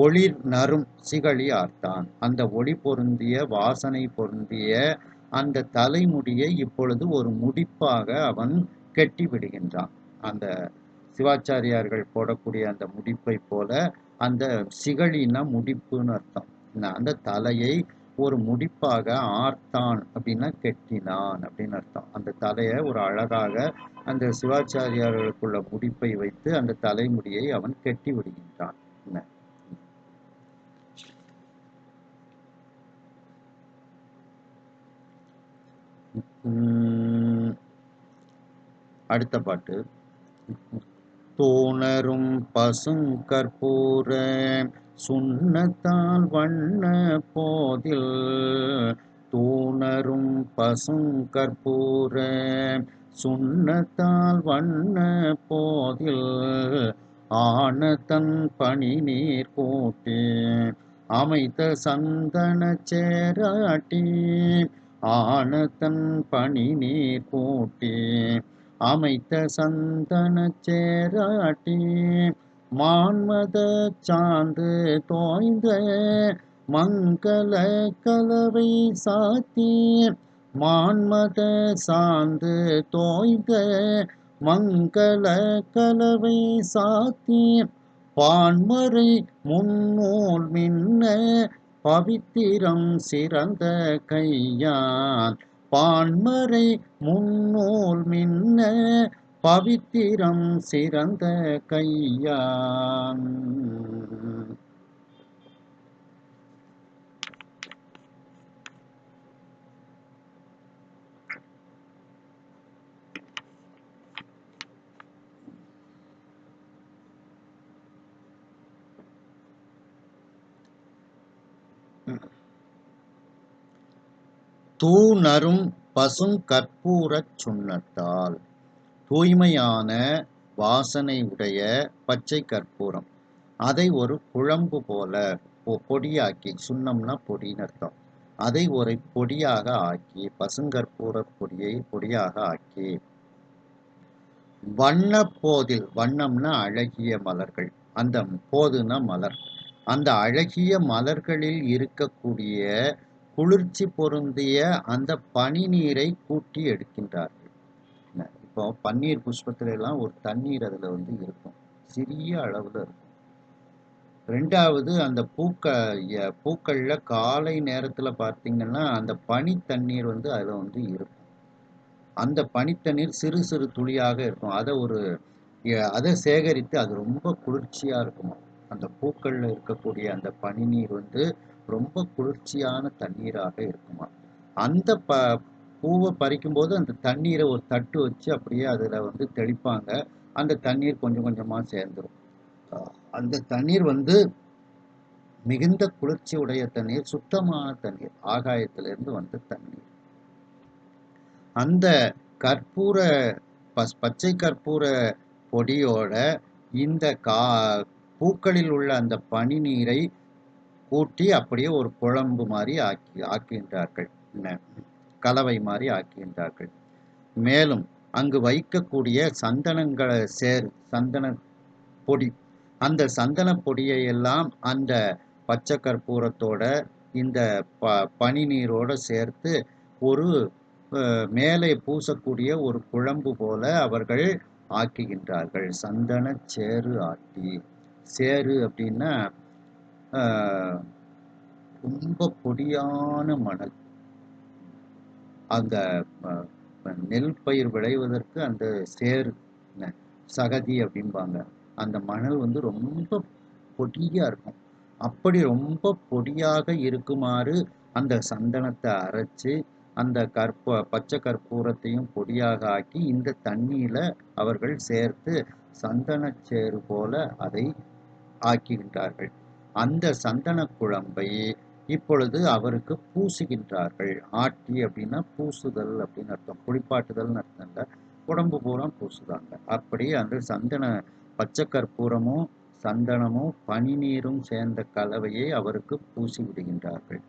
ஒளிர் நறும் சிகழி ஆர்த்தான். அந்த ஒளி பொருந்திய வாசனை பொருந்திய அந்த தலைமுடியை இப்பொழுது ஒரு முடிப்பாக அவன் கெட்டி விடுகின்றான். அந்த சிவாச்சாரியார்கள் போடக்கூடிய அந்த முடிப்பை போல அந்த சிகழின்னா முடிப்புன்னு அர்த்தம். அந்த தலையை ஒரு முடிப்பாக ஆர்த்தான் அப்படின்னா கெட்டினான் அப்படின்னு அர்த்தம். அந்த தலையை ஒரு அழகாக அந்த சிவாச்சாரியார்களுக்குள்ள முடிப்பை வைத்து அந்த தலைமுடியை அவன் கெட்டி விடுகின்றான். அடுத்த பாட்டு. தோணரும் பசுங்கற்பூர சுண்ணத்தால் வண்ண போதில் தூணரும் பசுங்கற்பூர சுண்ணத்தால் வண்ண போதில் ஆன தன் பனி நீர் கூட்டி அமைத்த சந்தன சேராட்டி ஆன தன் பனி நீர் கூட்டி அமைத்த சந்தன சேராட்டி மான்மத சாந்து தோய்ந்த மங்கள கலவை சாத்தி மான்மத சாந்து தோய்ந்த மங்கள கலவை சாத்தி பான்மறை முன்னூல் மின்ன பவித்திரம் சிறந்த கையான் பான்மறை முன்னூல் மின்ன பவித்திரம் சிறந்த கையான். தூணரும் பசுங்கற்பூரச் சுண்ணத்தால் தூய்மையான வாசனை உடைய பச்சை கற்பூரம் அதை ஒரு குழம்பு போல பொடியாக்கி, சுண்ணம்னா பொடின்னு அர்த்தம், அதை ஒரு பொடியாக ஆக்கி பசுங்கற்பூர பொடியை பொடியாக ஆக்கி வண்ண போதில், வண்ணம்னா அழகிய மலர்கள், அந்த போதுனா மலர், அந்த அழகிய மலர்களில் இருக்கக்கூடிய குளிர்ச்சி பொருந்திய அந்த பனி நீரை கூட்டி எடுக்கின்றார்கள். இப்போ பன்னீர் புஷ்பத்துல எல்லாம் ஒரு தண்ணீர் அதுல இருக்கும், சிறிய அளவுல இருக்கும். ரெண்டாவது அந்த பூக்கள்ல காலை நேரத்துல பார்த்தீங்கன்னா அந்த பனி தண்ணீர் அதுல இருக்கும். அந்த பனித்தண்ணீர் சிறு சிறு துளியாக இருக்கும். அதை சேகரித்து அது ரொம்ப குளிர்ச்சியா இருக்குமா. அந்த பூக்கள்ல இருக்கக்கூடிய அந்த பனி நீர் ரொம்ப குளிர்ச்சியான தண்ணீராக இருக்குமா. அந்த பூவை பறிக்கும் போது அந்த தண்ணீரை ஒரு தட்டு வச்சு அப்படியே அதுல தெளிப்பாங்க. அந்த தண்ணீர் கொஞ்சம் கொஞ்சமா சேர்ந்துடும். அந்த தண்ணீர் மிகுந்த குளிர்ச்சி உடைய தண்ணீர், சுத்தமான தண்ணீர், ஆகாயத்திலிருந்து வந்த தண்ணீர். அந்த கற்பூர பச்சை கற்பூர பொடியோட இந்த பூக்களில் உள்ள அந்த பனி நீரை கூட்டி அப்படியே ஒரு குழம்பு மாதிரி ஆக்குகின்றார்கள், கலவை மாதிரி ஆக்குகின்றார்கள். மேலும் அங்கு வைக்கக்கூடிய சந்தனங்களை சந்தன பொடி, அந்த சந்தன பொடியை எல்லாம் அந்த பச்சை கற்பூரத்தோட இந்த பனி நீரோட சேர்த்து ஒரு மேலே பூசக்கூடிய ஒரு குழம்பு போல அவர்கள் ஆக்குகின்றார்கள். சந்தன சேறு ஆட்டி, சேறு அப்படின்னா ரொம்ப பொடியான மணல். அந்த நெல் பயிர் விளைவதற்கு அந்த சேறு, சகதி அப்படிம்பாங்க, அந்த மணல் ரொம்ப பொடியா இருக்கும். அப்படி ரொம்ப பொடியாக இருக்குமாறு அந்த சந்தனத்தை அரைச்சு அந்த பச்சை கற்பூரத்தையும் பொடியாக ஆக்கி இந்த தண்ணியில அவர்கள் சேர்த்து சந்தனச்சேறு போல அதை ஆக்குகின்றார்கள். அந்த சந்தன குழம்பை இப்பொழுது அவருக்கு பூசுகின்றார்கள். ஆட்டி அப்படின்னா பூசுதல் அப்படின்னு அர்த்தம், குளிப்பாட்டுதல்னு அர்த்தம் இல்லை, உடம்பு பூரா பூசுதாங்க. அப்படி அந்த சந்தன பச்சை கற்பூரமும் சந்தனமும் பனி நீரும் சேர்ந்த கலவையை அவருக்கு பூசி விடுகின்றார்கள்.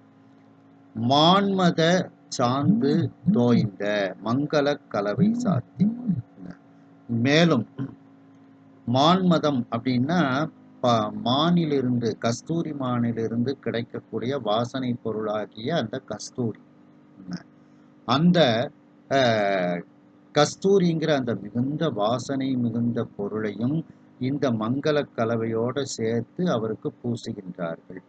மான்மத சாந்து தோய்ந்த மங்கள கலவை சாத்தி. மேலும் மான்மதம் அப்படின்னா மானிலிருந்து, கஸ்தூரி மானிலிருந்து கிடைக்கக்கூடிய வாசனை பொருளாகிய அந்த கஸ்தூரி. அந்த அ கஸ்தூரிங்கிற அந்த மிகுந்த வாசனை மிகுந்த பொருளையும் இந்த மங்கள கலவையோட சேர்த்து அவருக்கு பூசுகின்றார்கள்.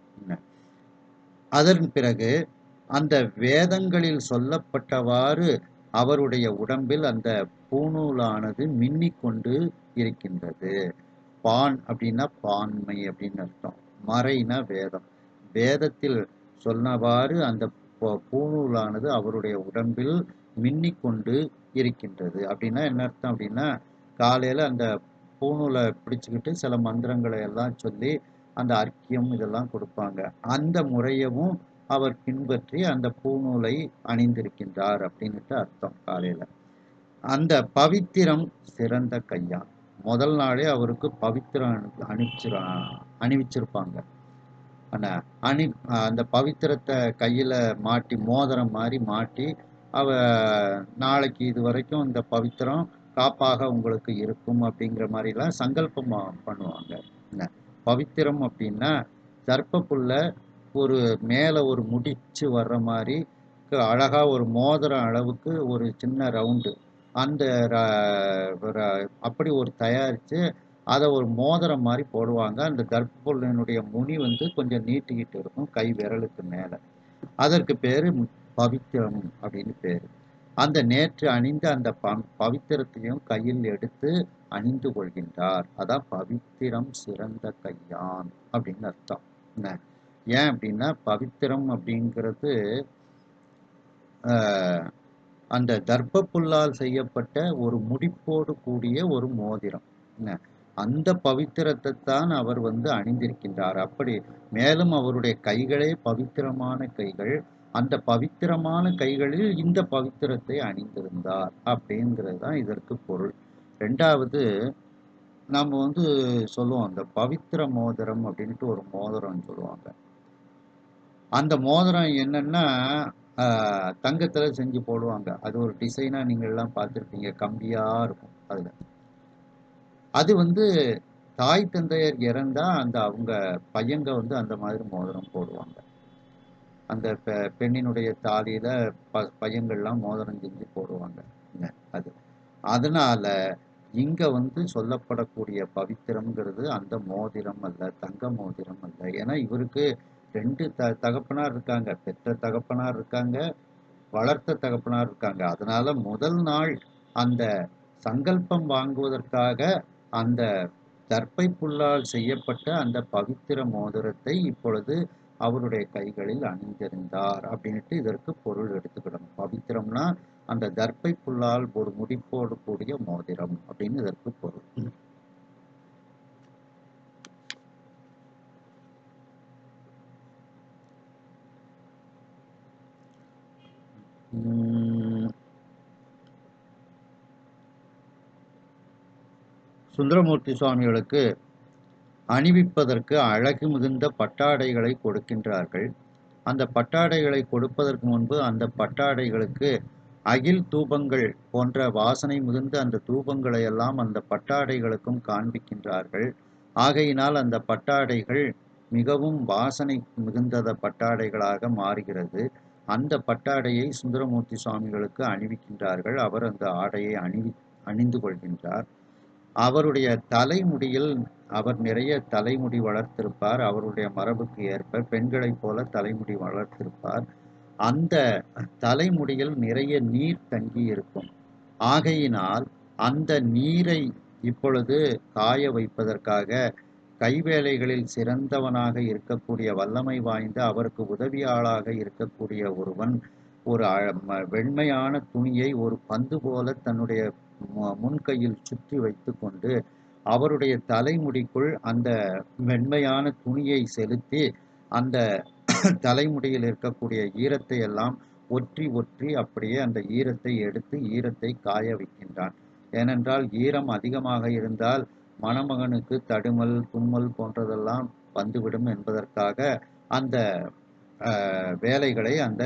அதன் பிறகு அந்த வேதங்களில் சொல்லப்பட்டவாறு அவருடைய உடம்பில் அந்த பூணூலானது மின்னிக் கொண்டு இருக்கின்றது. பான் அப்படின்னா பான்மை அப்படின்னு அர்த்தம். மறைனா வேதம். வேதத்தில் சொன்னவாறு அந்த பூணூலானது அவருடைய உடம்பில் மின்னிக் கொண்டு இருக்கின்றது. அப்படின்னா என்ன அர்த்தம் அப்படின்னா, காலையில அந்த பூணூலை பிடிச்சுக்கிட்டு சில மந்திரங்களை எல்லாம் சொல்லி அந்த அர்க்கியம் இதெல்லாம் கொடுப்பாங்க. அந்த முறையவும் அவர் பின்பற்றி அந்த பூணூலை அணிந்திருக்கின்றார் அப்படின்னுட்டு அர்த்தம் காலையில. அந்த பவித்திரம் சிறந்த கையான். முதல் நாளே அவருக்கு பவித்திரம் அணிவிச்சிருப்பாங்க. அந்த பவித்திரத்தை கையில மாட்டி மோதிரம் மாதிரி மாட்டி அவ நாளைக்கு இது வரைக்கும் இந்த பவித்திரம் காப்பாக உங்களுக்கு இருக்கும் அப்படிங்கிற மாதிரிலாம் சங்கல்பம் பண்ணுவாங்க. பவித்திரம் அப்படின்னா தர்ப்பப்புல்ல ஒரு மேலே ஒரு முடிச்சு வர்ற மாதிரி அழகா ஒரு மோதிரம் அளவுக்கு ஒரு சின்ன ரவுண்டு அந்த அப்படி ஒரு தயாரித்து அதை ஒரு மோதிரம் மாதிரி போடுவாங்க. அந்த தர்ப்பப்புல்லினுடைய முனி வந்து கொஞ்சம் நீட்டிக்கிட்டு இருக்கும் கை விரலுக்கு மேலே. அதற்கு பேர் பவித்திரம் அப்படின்னு பேர். அந்த நேற்று அணிந்த அந்த பவித்திரத்தையும் கையில் எடுத்து அணிந்து கொள்கின்றார். அதான் பவித்திரம் சிறந்த கையான் அப்படின்னு அர்த்தம். ஏன் அப்படின்னா பவித்திரம் அப்படிங்கிறது அந்த தர்ப்பப்புல்லால் செய்யப்பட்ட ஒரு முடிப்போடு கூடிய ஒரு மோதிரம். அந்த பவித்திரத்தை தான் அவர் வந்து அணிந்திருக்கின்றார். அப்படி மேலும் அவருடைய கைகளே பவித்திரமான கைகள். அந்த பவித்திரமான கைகளில் இந்த பவித்திரத்தை அணிந்திருந்தார் அப்படிங்கிறது தான் இதற்கு பொருள். ரெண்டாவது நம்ம வந்து சொல்லுவோம் அந்த பவித்திர மோதிரம் அப்படின்ட்டு ஒரு மோதிரம் சொல்லுவாங்க. அந்த மோதிரம் என்னன்னா தங்கத்துல செஞ்சு போடுவாங்க. அது ஒரு டிசைனா நீங்க எல்லாம் பார்த்துருப்பீங்க. கம்பியா இருக்கும் அதுல. அது வந்து தாய் தந்தையர் இறந்தா அந்த அவங்க பையங்க வந்து அந்த மாதிரி மோதிரம் போடுவாங்க. அந்த பெண்ணினுடைய தாலியில பையங்கள்லாம் மோதிரம் செஞ்சு போடுவாங்க. அது அதனால இங்க வந்து சொல்லப்படக்கூடிய பவித்திரம்ங்கிறது அந்த மோதிரம் அல்ல, தங்க மோதிரம் அல்ல. ஏன்னா இவருக்கு 2 தகப்பனார் இருக்காங்க. பெற்ற தகப்பனார் இருக்காங்க, வளர்த்த தகப்பனார் இருக்காங்க. அதனால முதல் நாள் அந்த சங்கல்பம் வாங்குவதற்காக அந்த தர்ப்பை புல்லால் செய்யப்பட்ட அந்த பவித்திர மோதிரத்தை இப்பொழுது அவருடைய கைகளில் அணிந்திருந்தார் அப்படின்ட்டு இதற்கு பொருள் எடுத்துக்கிடணும். பவித்திரம்னா அந்த தர்ப்பை புல்லால் ஒரு முடிப்போடு கூடிய மோதிரம் அப்படின்னு இதற்கு பொருள். சுந்தரமூர்த்தி சுவாமிகளுக்கு அணிவிப்பதற்கு அழகு மிகுந்த பட்டாடைகளை கொடுக்கின்றார்கள். அந்த பட்டாடைகளை கொடுப்பதற்கு முன்பு அந்த பட்டாடைகளுக்கு அகில் தூபங்கள் போன்ற வாசனை மிகுந்த அந்த தூபங்களை எல்லாம் அந்த பட்டாடைகளுக்கும் காண்பிக்கின்றார்கள். ஆகையினால் அந்த பட்டாடைகள் மிகவும் வாசனை மிகுந்த பட்டாடைகளாக மாறுகிறது. அந்த பட்டாடையை சுந்தரமூர்த்தி சுவாமிகளுக்கு அணிவிக்கின்றார்கள். அவர் அந்த ஆடையை அணிந்து கொள்கின்றார். அவருடைய தலைமுடியில் அவர் நிறைய தலைமுடி வளர்த்திருப்பார். அவருடைய மரபுக்கு ஏற்ப பெண்களைப் போல தலைமுடி வளர்த்திருப்பார். அந்த தலைமுடியில் நிறைய நீர் தங்கி இருக்கும். ஆகையினால் அந்த நீரை இப்பொழுது காய வைப்பதற்காக கைவேலைகளில் சிறந்தவனாக இருக்கக்கூடிய வல்லமை வாய்ந்த அவருக்கு உதவியாளாக இருக்கக்கூடிய ஒருவன் ஒரு வெண்மையான துணியை ஒரு பந்து போல தன்னுடைய முன்கையில் சுற்றி வைத்து கொண்டு அவருடைய தலைமுடிக்குள் அந்த வெண்மையான துணியை செலுத்தி அந்த தலைமுடியில் இருக்கக்கூடிய ஈரத்தை எல்லாம் ஒற்றி ஒற்றி அப்படியே அந்த ஈரத்தை எடுத்து ஈரத்தை காய வைக்கின்றான். ஏனென்றால் ஈரம் அதிகமாக இருந்தால் மணமகனுக்கு தடுமல் தும்மல் போன்றதெல்லாம் வந்துவிடும் என்பதற்காக அந்த வேலைகளை அந்த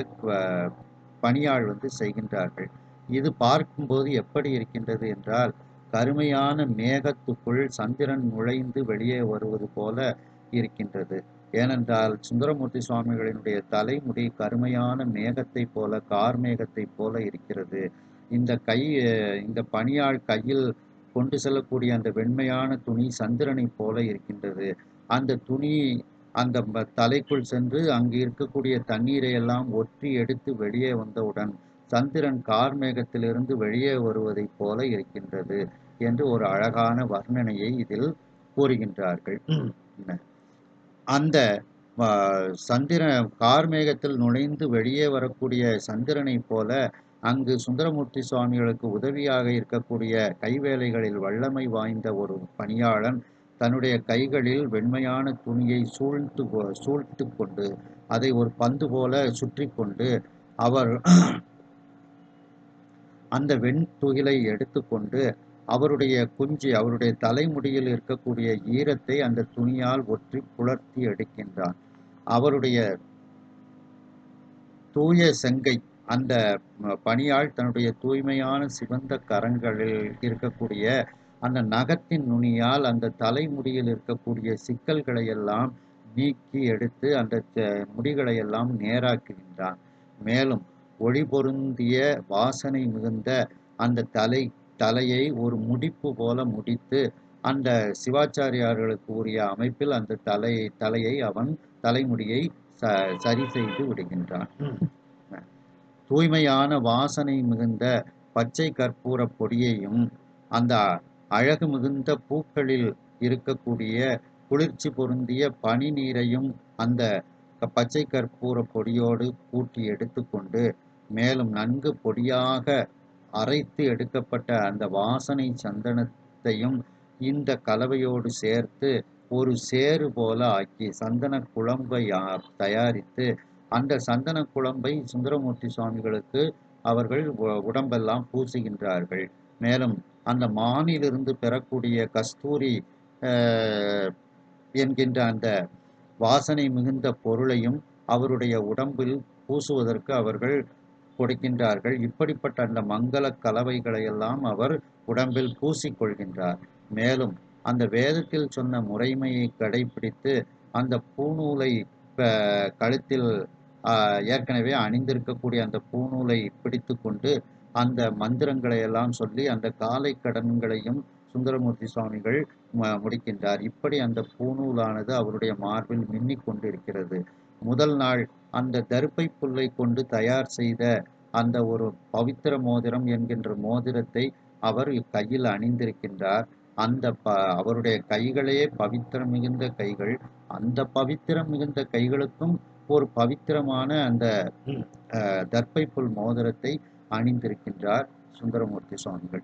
பணியாள் வந்து செய்கின்றார்கள். இது பார்க்கும்போது எப்படி இருக்கின்றது என்றால் கருமையான மேகத்துக்குள் சந்திரன் நுழைந்து வெளியே வருவது போல இருக்கின்றது. ஏனென்றால் சுந்தரமூர்த்தி சுவாமிகளினுடைய தலைமுடி கருமையான மேகத்தை போல, கார்மேகத்தை போல இருக்கிறது. இந்த பணியாள் கையில் கொண்டு செல்லக்கூடிய அந்த வெண்மையான துணி சந்திரனை போல இருக்கின்றது. அந்த துணி அந்த தலைக்குள் சென்று அங்கு இருக்கக்கூடிய தண்ணீரை எல்லாம் ஒற்றி எடுத்து வெளியே வந்தவுடன் சந்திரன் கார்மேகத்திலிருந்து வெளியே வருவதைப் போல இருக்கின்றது என்று ஒரு அழகான வர்ணனையை இதில் கூறுகின்றார்கள். அந்த கார்மேகத்தில் நுழைந்து வெளியே வரக்கூடிய சந்திரனை போல அங்கு சுந்தரமூர்த்தி சுவாமிகளுக்கு உதவியாக இருக்கக்கூடிய கைவேலைகளில் வல்லமை வாய்ந்த ஒரு பணியாளன் தன்னுடைய கைகளில் வெண்மையான துணியை சூழ்த்து கொண்டு அதை ஒரு பந்து போல சுற்றி கொண்டு அவர் அந்த வெண்துகிலை எடுத்துக்கொண்டு அவருடைய தலைமுடியில் இருக்கக்கூடிய ஈரத்தை அந்த துணியால் ஒற்றி புலர்த்தி எடுக்கின்றான். அவருடைய தூய செங்கை அந்த பணியாள் தன்னுடைய தூய்மையான சிவந்த கரங்களில் இருக்கக்கூடிய அந்த நகத்தின் நுனியால் அந்த தலைமுடியில் இருக்கக்கூடிய சிக்கல்களை எல்லாம் நீக்கி எடுத்து அந்த முடிகளை எல்லாம் நேராக்குகின்றான். மேலும் ஒளி பொருந்திய வாசனை மிகுந்த அந்த தலையை ஒரு முடிப்பு போல முடித்து அந்த சிவாச்சாரியார்களுக்கு உரிய அமைப்பில் அந்த தலையை அவன் தலைமுடியை சரி செய்து விடுகின்றான். தூய்மையான வாசனை மிகுந்த பச்சை கற்பூர பொடியையும் அந்த அழகு மிகுந்த பூக்களில் இருக்கக்கூடிய குளிர்ச்சி பொருந்திய பனி நீரையும் அந்த பச்சை கற்பூர பொடியோடு கூட்டி எடுத்துக்கொண்டு மேலும் நன்கு பொடியாக அரைத்து எடுக்கப்பட்ட அந்த வாசனை சந்தனத்தையும் இந்த கலவையோடு சேர்த்து ஒரு சேறு போல ஆக்கி சந்தன குழம்பை தயாரித்து அந்த சந்தன குழம்பை சுந்தரமூர்த்தி சுவாமிகளுக்கு அவர்கள் உடம்பெல்லாம் பூசுகின்றார்கள். மேலும் அந்த மானிலிருந்து பெறக்கூடிய கஸ்தூரி என்கின்ற அந்த வாசனை மிகுந்த பொருளையும் அவருடைய உடம்பில் பூசுவதற்கு அவர்கள் கொடுக்கின்றார்கள். இப்படிப்பட்ட அந்த மங்கள கலவைகளை எல்லாம் அவர் உடம்பில் பூசிக்கொள்கின்றார். மேலும் அந்த வேதத்தில் சொன்ன முறைமையை கடைபிடித்து அந்த பூநூலை கழுத்தில் ஏற்கனவே அணிந்திருக்கக்கூடிய அந்த பூநூலை பிடித்து கொண்டு அந்த மந்திரங்களை எல்லாம் சொல்லி அந்த காலை கடன்களையும் சுந்தரமூர்த்தி சுவாமிகள் முடிக்கின்றார். இப்படி அந்த பூநூலானது அவருடைய மார்பில் மின்னிக் கொண்டிருக்கிறது. முதல் நாள் அந்த தர்ப்பை புல்லை கொண்டு தயார் செய்த அந்த ஒரு பவித்திர மோதிரம் என்கின்ற மோதிரத்தை அவர் கையில் அணிந்திருக்கின்றார். அந்த அவருடைய கைகளே பவித்திரம் மிகுந்த கைகள். அந்த பவித்திரம் மிகுந்த கைகளுக்கும் ஒரு பவித்திரமான அந்த தர்ப்பை புல் மோதிரத்தை அணிந்திருக்கின்றார் சுந்தரமூர்த்தி சுவாமிகள்.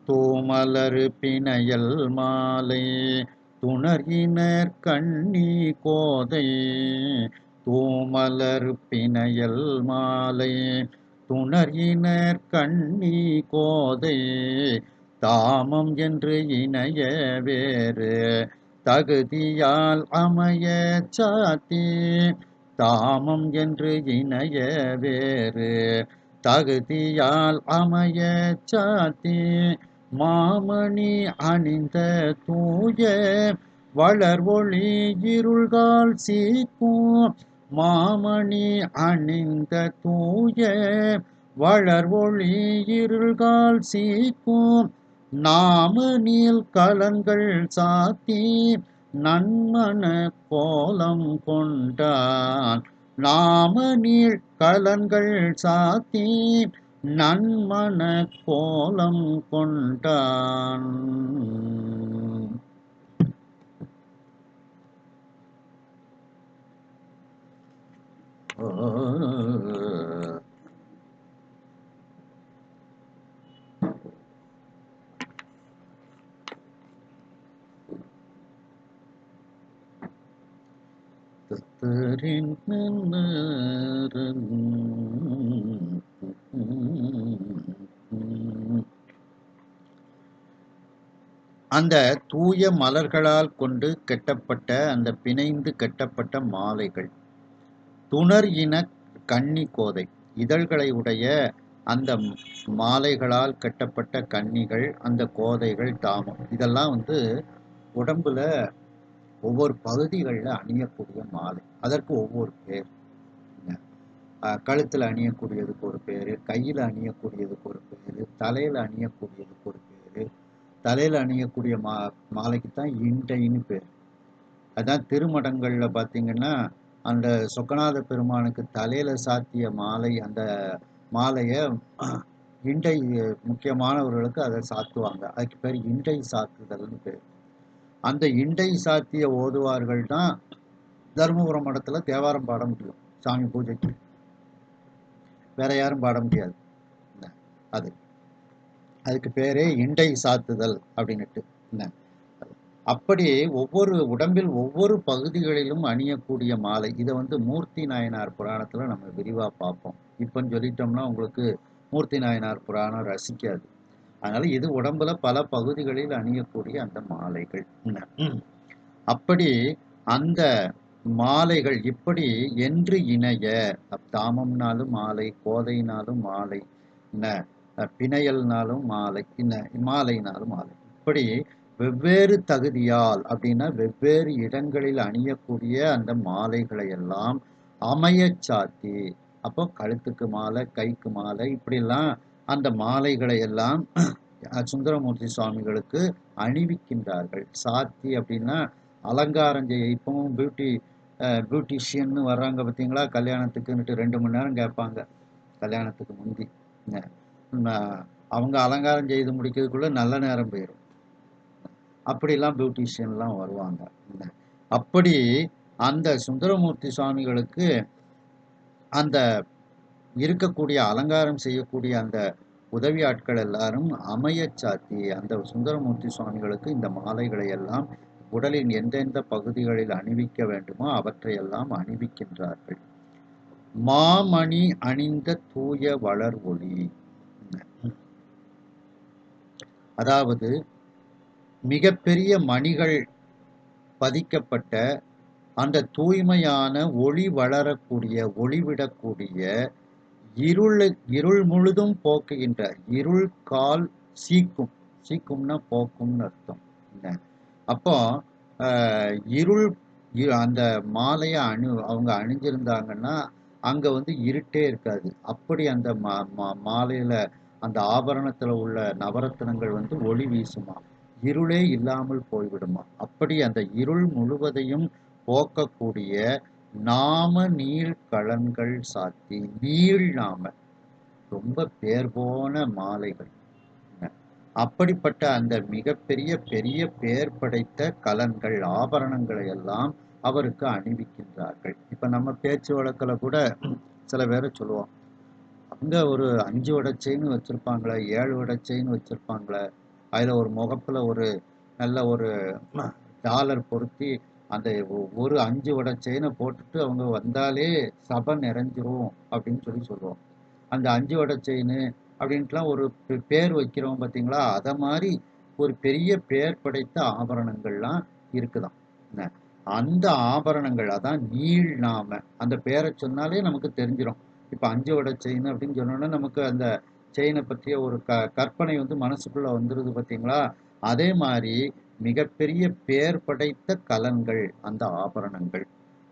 தூமலரு பிணையல் மாலை துணர்கினர் கண்ணி கோதை தூமலர் பிணையல் மாலை துணர்கினர் கண்ணி கோதை தாமம் என்று இணைய வேறு தகுதியால் அமைய சாத்தி தாமம் என்று இணைய வேறு தகுதியால் அமைய சாத்தி மாமணி அணிந்த தூய வளர் ஒளி இருள்கால் சீக்கும் மாமணி அணிந்த தூய வளர் ஒளி இருள்கால் சீக்கும் நாம நீல் கலன்கள் சாத்தி நன்மன கோலம் கொண்டான் நாம நீள் கலன்கள் சாத்தி நன்மன கோலம் கொண்டான். அந்த தூய மலர்களால் கொண்டு கட்டப்பட்ட அந்த பிணைந்து கட்டப்பட்ட மாலைகள் துணர் இன கன்னி கோதை இதழ்களை உடைய அந்த மாலைகளால் கட்டப்பட்ட கன்னிகள், அந்த கோதைகள் தாமம். இதெல்லாம் வந்து உடம்புல ஒவ்வொரு பகுதிகளில் அணியக்கூடிய மாலை. அதற்கு ஒவ்வொரு பேர். கழுத்தில் அணியக்கூடியதுக்கு ஒரு பேர், கையில் அணியக்கூடியதுக்கு ஒரு பேர், தலையில் அணியக்கூடியதுக்கு ஒரு பேர். தலையில் அணியக்கூடிய மாலைக்கு தான் இண்டைன்னு பேர். அதான் திருமடங்களில் பார்த்தீங்கன்னா, அந்த சொக்கநாத பெருமானுக்கு தலையில் சாத்திய மாலை, அந்த மாலையை இண்டை முக்கியமானவர்களுக்கு அதை சாத்துவாங்க. அதுக்கு பேர் இண்டை சாத்துதல்னு பேர். அந்த இண்டை சாத்திய ஓதுவார்கள் தான் தருமபுரம் மடத்துல தேவாரம் பாட முடியும். சாமி பூஜைக்கு வேற யாரும் பாட முடியாது. அதுக்கு பேரே இண்டை சாத்துதல் அப்படின்னுட்டு. அப்படி ஒவ்வொரு உடம்பில் ஒவ்வொரு பகுதிகளிலும் அணியக்கூடிய மாலை. இதை வந்து மூர்த்தி நாயனார் புராணத்துல நம்ம விரிவா பார்ப்போம். இப்பன்னு சொல்லிட்டோம்னா உங்களுக்கு மூர்த்தி நாயனார் புராணம் ரசிக்காது. அதனால இது உடம்புல பல பகுதிகளில் அணியக்கூடிய அந்த மாலைகள். அப்படி அந்த மாலைகள் இப்படி என்று இணைய, தாமம்னாலும் மாலை, கோதைனாலும் மாலை, பிணையல்னாலும் மாலை, மாலைனாலும் மாலை. இப்படி வெவ்வேறு தகுதியால் அப்படின்னா வெவ்வேறு இடங்களில் அணியக்கூடிய அந்த மாலைகளை எல்லாம் அமைய சாத்தி, அப்போ கழுத்துக்கு மாலை, கைக்கு மாலை, இப்படிலாம் அந்த மாலைகளை எல்லாம் சுந்தரமூர்த்தி சுவாமிகளுக்கு அணிவிக்கின்றார்கள். சாத்தி அப்படின்னா அலங்காரம் செய்ய. இப்பவும் பியூட்டிஷியன் வர்றாங்க பார்த்தீங்களா, கல்யாணத்துக்குன்னுட்டு 2 மணி நேரம் கேட்பாங்க. கல்யாணத்துக்கு முந்தி அவங்க அலங்காரம் செய்து முடிக்கிறதுக்குள்ள நல்ல நேரம் போயிடும். அப்படிலாம் பியூட்டிஷியன்லாம் வருவாங்க. அப்படி அந்த சுந்தரமூர்த்தி சுவாமிகளுக்கு அந்த இருக்கக்கூடிய அலங்காரம் செய்யக்கூடிய அந்த உதவி ஆட்கள் எல்லாரும் அமைய சாத்தி அந்த சுந்தரமூர்த்தி சுவாமிகளுக்கு இந்த மாலைகளை எல்லாம் உடலின் எந்தெந்த பகுதிகளில் அணிவிக்க வேண்டுமோ அவற்றையெல்லாம் அணிவிக்கின்றார்கள். மாமணி அணிந்த தூய வளர் ஒளி, அதாவது மிகப்பெரிய மணிகள் பதிக்கப்பட்ட அந்த தூய்மையான ஒளி வளரக்கூடிய, ஒளிவிடக்கூடிய, இருள் முழுதும் போக்குகின்ற, இருள் கால் சீக்கும், சீக்கும்னா போக்கும்னு அர்த்தம். அப்போ இருள் அந்த மாலையை அவங்க அணிஞ்சிருந்தாங்கன்னா அங்க வந்து இருட்டே இருக்காது. அப்படி அந்த மாலையில அந்த ஆபரணத்துல உள்ள நவரத்தினங்கள் வந்து ஒளி வீசுமா, இருளே இல்லாமல் போய்விடுமா. அப்படி அந்த இருள் முழுவதையும் போக்கக்கூடிய நாம நீள் கலன்கள் சாத்தி, நீள் நாம ரொம்ப பேர் போன மாலைகள். அப்படிப்பட்ட அந்த மிகப்பெரிய பெரிய பேர் படைத்த கலன்கள், ஆபரணங்களை எல்லாம் அவருக்கு அணிவிக்கின்றார்கள். இப்ப நம்ம பேச்சு வழக்கில் கூட சில பேரை சொல்லுவோம், அங்க ஒரு 5 வடை செயின் வச்சிருப்பாங்களே, 7 வடை செயின் வச்சிருப்பாங்களே, அதுல ஒரு முகப்புல ஒரு நல்ல ஒரு டாலர் பொருத்தி அந்த ஒரு 5 வடை செயினை போட்டுட்டு அவங்க வந்தாலே சபை நிறைஞ்சிரும் அப்படின்னு சொல்லுவோம். அந்த 5 வடை செயின் அப்படின்ட்டுலாம் ஒரு பேர் வைக்கிறோம் பார்த்தீங்களா, அதை மாதிரி ஒரு பெரிய பேர் படைத்த ஆபரணங்கள்லாம் இருக்குதாம். அந்த ஆபரணங்கள் அதான் நீள் நாம, அந்த பேரை சொன்னாலே நமக்கு தெரிஞ்சிடும். இப்போ 5 வடை செயின் அப்படின்னு சொன்னோன்னா நமக்கு அந்த செயினை பற்றிய ஒரு கற்பனை வந்து மனசுக்குள்ள வந்துடுது பார்த்தீங்களா. அதே மாதிரி மிகப்பெரிய பேர் படைத்த கலன்கள் அந்த ஆபரணங்கள்.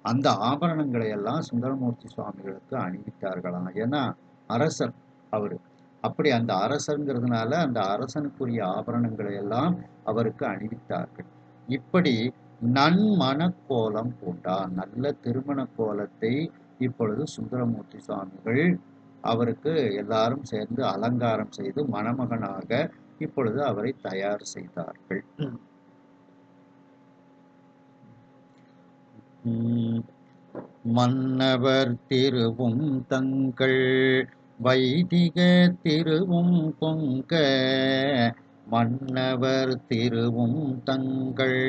அந்த ஆபரணங்களை எல்லாம் சுந்தரமூர்த்தி சுவாமிகளுக்கு அணிவித்தார்களாம். ஏன்னா அரசர் அவரு. அப்படி அந்த அரசருங்கிறதுனால அந்த அரசனுக்குரிய ஆபரணங்களை எல்லாம் அவருக்கு அணிவித்தார்கள். இப்படி நன்மன கோலம் பூண்டார், நல்ல திருமண கோலத்தை இப்பொழுது சுந்தரமூர்த்தி சுவாமிகள் அவருக்கு எல்லாரும் சேர்ந்து அலங்காரம் செய்து மணமகனாக இப்பொழுது அவரை தயார் செய்தார்கள். மன்னவர் திருவும் தங்கள் வைதிக திருவும் பொங்க, மன்னவர் திருவும் தங்கள்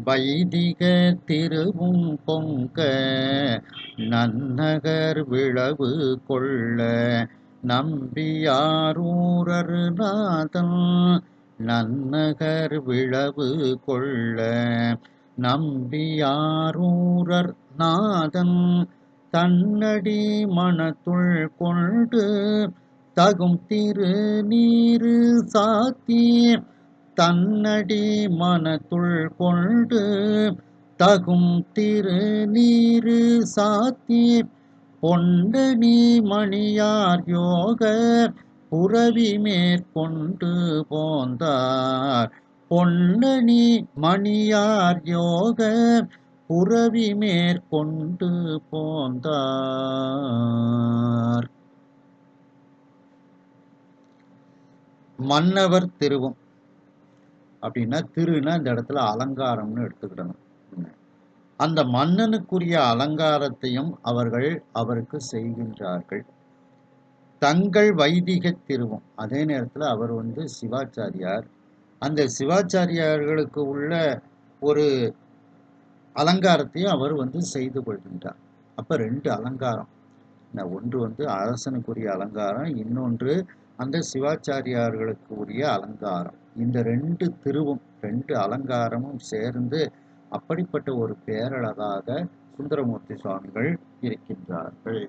வைதிக திருவும் பொங்க, நன்னகர் விளவு கொள்ள நம்பியாரூரர் நாதன், நன்னகர் விளவு கொள்ள நம்பியாரூரர் நாதன், தன்னடி மனத்துள் கொண்டு தகும் திரு நீரு சாத்தி தன்னடி மனத்துள் கொண்டு தகும் திரு நீரு சாத்தி பொண்டனி மணியார் யோக புரவி மேற்கொண்டு போந்தார் பொன்னணி மணியார் யோக புரவி மேற்கொண்டு போந்தார். மன்னவர் திருவும் அப்படின்னா திருன்னா இந்த இடத்துல அலங்காரம்னு எடுத்துக்கிடணும். அந்த மன்னனுக்குரிய அலங்காரத்தையும் அவர்கள் அவருக்கு செய்கின்றார்கள். தங்கள் வைதிக திருவும் அதே நேரத்தில் அவர் சிவாச்சாரியார். அந்த சிவாச்சாரியார்களுக்கு உள்ள ஒரு அலங்காரத்தையும் அவர் செய்து கொள்கின்றார். அப்ப 2 அலங்காரம். ஒன்று அரசனுக்குரிய அலங்காரம், இன்னொன்று அந்த சிவாச்சாரியார்களுக்கு உரிய அலங்காரம். இந்த 2 திருவும் 2 அலங்காரமும் சேர்ந்து அப்படிப்பட்ட ஒரு பேரழகாக சுந்தரமூர்த்தி சுவாமிகள் இருக்கின்றார்கள்.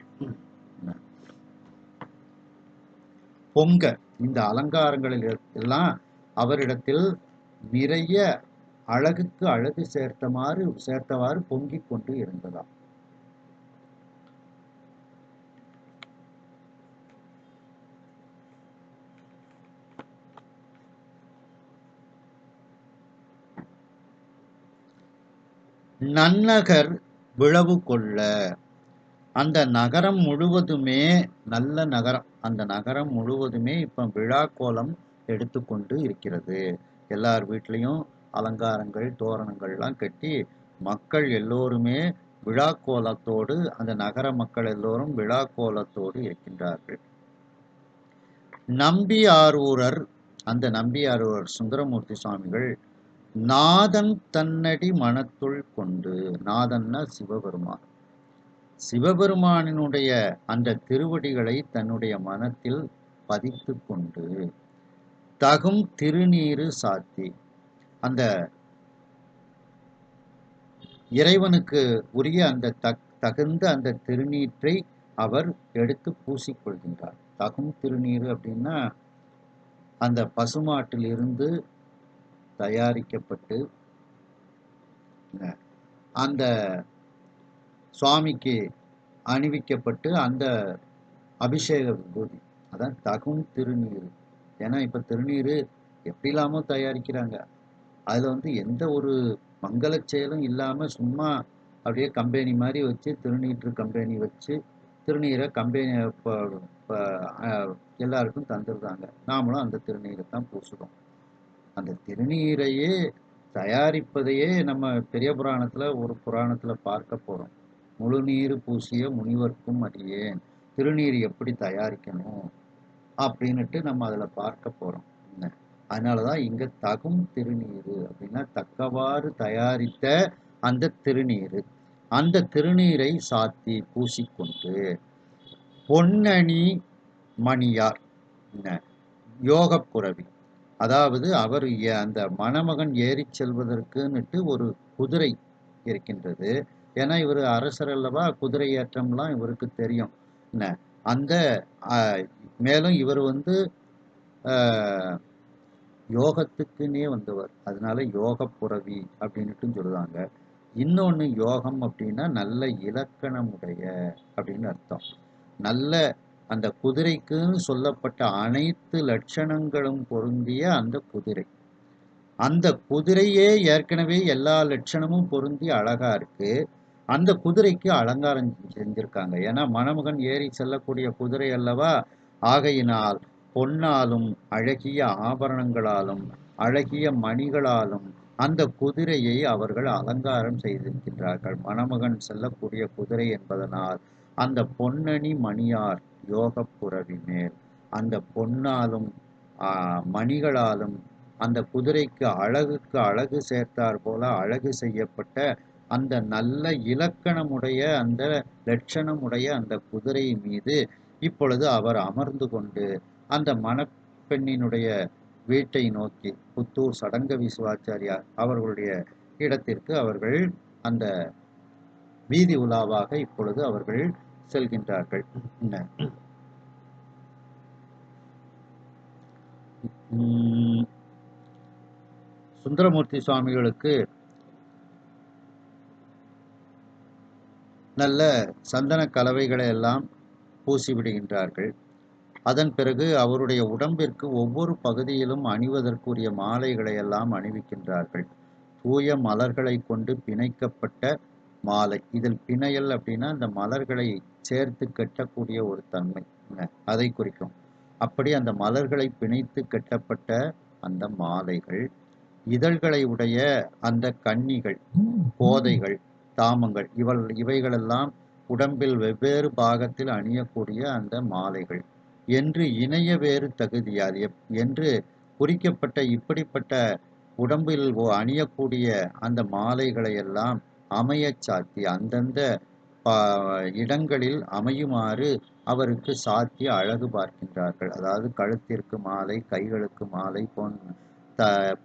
பொங்க இந்த அலங்காரங்களில் எல்லாம் அவரிடத்தில் நிறைய அழகுக்கு அழகு சேர்த்தவாறு பொங்கிக் கொண்டு இருந்ததாம். நன்னகர் விழவு கொள்ள அந்த நகரம் முழுவதுமே நல்ல நகரம். அந்த நகரம் முழுவதுமே இப்ப விழா கோலம் எடுத்துக்கொண்டு இருக்கிறது. எல்லார் வீட்லையும் அலங்காரங்கள் தோரணங்கள்லாம் கட்டி மக்கள் எல்லோருமே விழா கோலத்தோடு அந்த நகர மக்கள் எல்லோரும் விழா கோலத்தோடு இருக்கின்றார்கள். நம்பியாரூரர் அந்த நம்பியாரூரர் சுந்தரமூர்த்தி சுவாமிகள் நாதன் தன்னடி மனத்துள் கொண்டு நாதன்னா சிவபெருமான் சிவபெருமானினுடைய அந்த திருவடிகளை தன்னுடைய மனத்தில் பதித்து கொண்டு தகும் திருநீரு சாத்தி அந்த இறைவனுக்கு உரிய அந்த தகுந்த அந்த திருநீற்றை அவர் எடுத்து பூசிக்கொள்கின்றார். தகும் திருநீர் அப்படின்னா அந்த பசுமாட்டில் இருந்து தயாரிக்கப்பட்டு அந்த சுவாமிக்கு அணிவிக்கப்பட்டு அந்த அபிஷேக விபூதி அதான் தகும் திருநீர். ஏன்னா இப்ப திருநீர் எப்படி இல்லாம தயாரிக்கிறாங்க. அதுல எந்த ஒரு மங்கள செயலும் இல்லாம சும்மா அப்படியே கம்பெனி மாதிரி வச்சு திருநீற்று கம்பெனி வச்சு திருநீரை கம்பெனி எல்லாருக்கும் தந்துடுறாங்க. நாமளும் அந்த திருநீரை தான் பூசுறோம். அந்த திருநீரையே தயாரிப்பதையே நம்ம பெரிய புராணத்துல ஒரு புராணத்துல பார்க்க போறோம். முழுநீர் பூசிய முனிவர்க்கும் அடியேன் திருநீர் எப்படி தயாரிக்கணும் அப்படின்னுட்டு நம்ம அதுல பார்க்க போறோம். அதனாலதான் இங்க தகும் திருநீரு அப்படின்னா தக்கவாறு தயாரித்த அந்த திருநீரு. அந்த திருநீரை சாத்தி பூசிக்கொண்டு பொன்னணி மணியார் யோகப்புரவி அதாவது அவர் அந்த மணமகன் ஏறி செல்வதற்குன்னுட்டு ஒரு குதிரை இருக்கின்றது. ஏன்னா இவர் அரசர் அல்லவா, குதிரை ஏற்றம்லாம் இவருக்கு தெரியும். அந்த மேலும் இவர் யோகத்துக்குன்னே வந்தவர். அதனால யோகப்புரவி அப்படின்னுட்டு சொல்லுவாங்க. இன்னொன்னு யோகம் அப்படின்னா நல்ல இலக்கணமுடைய அப்படின்னு அர்த்தம். நல்ல அந்த குதிரைக்குன்னு சொல்லப்பட்ட அனைத்து லட்சணங்களும் பொருந்திய அந்த குதிரை. அந்த குதிரையே ஏற்கனவே எல்லா லட்சணமும் பொருந்தி அழகா இருக்கு. அந்த குதிரைக்கு அலங்காரம் செஞ்சிருக்காங்க. ஏன்னா மணமகன் ஏறி செல்லக்கூடிய குதிரை அல்லவா. ஆகையினால் பொன்னாலும் அழகிய ஆபரணங்களாலும் அழகிய மணிகளாலும் அந்த குதிரையை அவர்கள் அலங்காரம் செய்திருக்கின்றார்கள். மணமகன் செல்லக்கூடிய குதிரை என்பதனால் அந்த பொன்னணி மணியார் யோகப்புரவி மேல் அந்த பொன்னாலும் மணிகளாலும் அந்த குதிரைக்கு அழகுக்கு அழகு சேர்த்தார் போல அழகு செய்யப்பட்ட அந்த நல்ல இலக்கணமுடைய அந்த லட்சணமுடைய அந்த குதிரை மீது இப்பொழுது அவர் அமர்ந்து கொண்டு அந்த மணப்பெண்ணினுடைய வீட்டை நோக்கி புத்தூர் சடங்கவி சிவாச்சாரியார் அவர்களுடைய இடத்திற்கு அவர்கள் அந்த வீதி உலாவாக இப்பொழுது அவர்கள் செல்கின்றார்கள். உம், சுந்தரமூர்த்தி சுவாமிகளுக்கு நல்ல சந்தன கலவைகளை எல்லாம் பூசி விடுகின்றார்கள். அதன் பிறகு அவருடைய உடம்பிற்கு ஒவ்வொரு பகுதியிலும் அணிவதற்குரிய மாலைகளை எல்லாம் அணிவிக்கின்றார்கள். தூய மலர்களை கொண்டு பிணைக்கப்பட்ட மாலை. இதில் பிணையல் அப்படின்னா இந்த மலர்களை சேர்த்து கட்டக்கூடிய ஒரு தன்மை, அதை குறிக்கும். அப்படி அந்த மலர்களை பிணைத்து கட்டப்பட்ட அந்த மாலைகள், இதழ்களை உடைய அந்த கன்னிகள், கோதைகள், தாமங்கள், இவைகளெல்லாம் உடம்பில் வெவ்வேறு பாகத்தில் அணியக்கூடிய அந்த மாலைகள் என்று இணைய வேறு தகுதியால் என்று குறிக்கப்பட்ட இப்படிப்பட்ட உடம்பில் அணியக்கூடிய அந்த மாலைகளை எல்லாம் அமையச் சாத்தி அந்தந்த இடங்களில் அமையுமாறு அவருக்கு சாத்தி அழகு பார்க்கின்றார்கள். அதாவது கழுத்திற்கு மாலை, கைகளுக்கு மாலை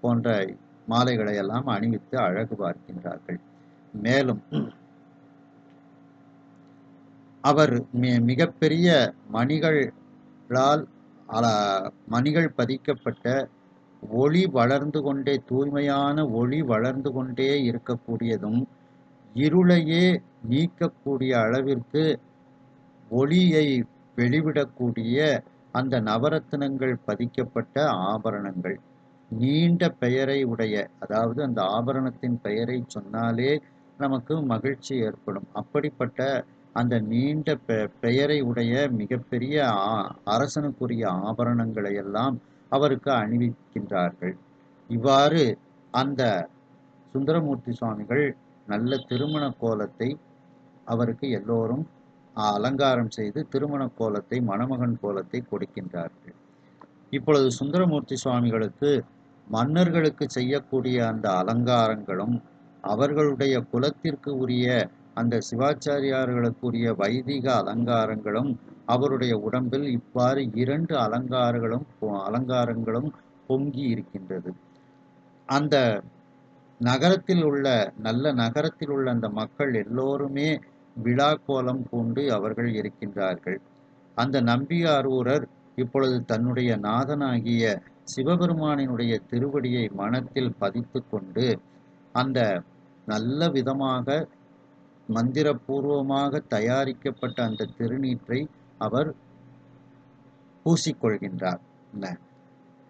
போன்ற மாலைகளை எல்லாம் அணிவித்து அழகு பார்க்கின்றார்கள். மேலும் அவர் மிகப்பெரிய மணிகள் பதிக்கப்பட்ட ஒளி வளர்ந்து கொண்டே, தூய்மையான ஒளி வளர்ந்து கொண்டே இருக்கக்கூடியதும், இருளையே நீக்கக்கூடிய அளவிற்கு ஒளியை வெளிவிடக்கூடிய அந்த நவரத்தினங்கள் பதிக்கப்பட்ட ஆபரணங்கள், நீண்ட பெயரை உடைய, அதாவது அந்த ஆபரணத்தின் பெயரை சொன்னாலே நமக்கு மகிழ்ச்சி ஏற்படும். அப்படிப்பட்ட அந்த நீண்ட பெயரை உடைய மிகப்பெரிய அரசனுக்குரிய ஆபரணங்களை எல்லாம் அவருக்கு அணிவிக்கின்றார்கள். இவ்வாறு அந்த சுந்தரமூர்த்தி சுவாமிகள் நல்ல திருமண கோலத்தை அவருக்கு எல்லோரும் அலங்காரம் செய்து திருமண கோலத்தை, மணமகன் கோலத்தை கொடுக்கின்றார்கள். இப்பொழுது சுந்தரமூர்த்தி சுவாமிகளுக்கு மன்னர்களுக்கு செய்யக்கூடிய அந்த அலங்காரங்களும், அவர்களுடைய குலத்திற்கு உரிய அந்த சிவாச்சாரியார்களுக்குரிய வைதிக அலங்காரங்களும் அவருடைய உடம்பில் இவ்வாறு 2 அலங்காரங்களும் பொங்கி இருக்கின்றது. அந்த நகரத்தில் உள்ள அந்த மக்கள் எல்லோருமே விழா கோலம் பூண்டு அவர்கள் இருக்கின்றார்கள். அந்த நம்பியாரூரர் இப்பொழுது தன்னுடைய நாதனாகிய சிவபெருமானினுடைய திருவடியை மனத்தில் பதித்து கொண்டு அந்த நல்ல விதமாக மந்திரபூர்வமாக தயாரிக்கப்பட்ட அந்த திருநீற்றை அவர் பூசிக்கொள்கின்றார்.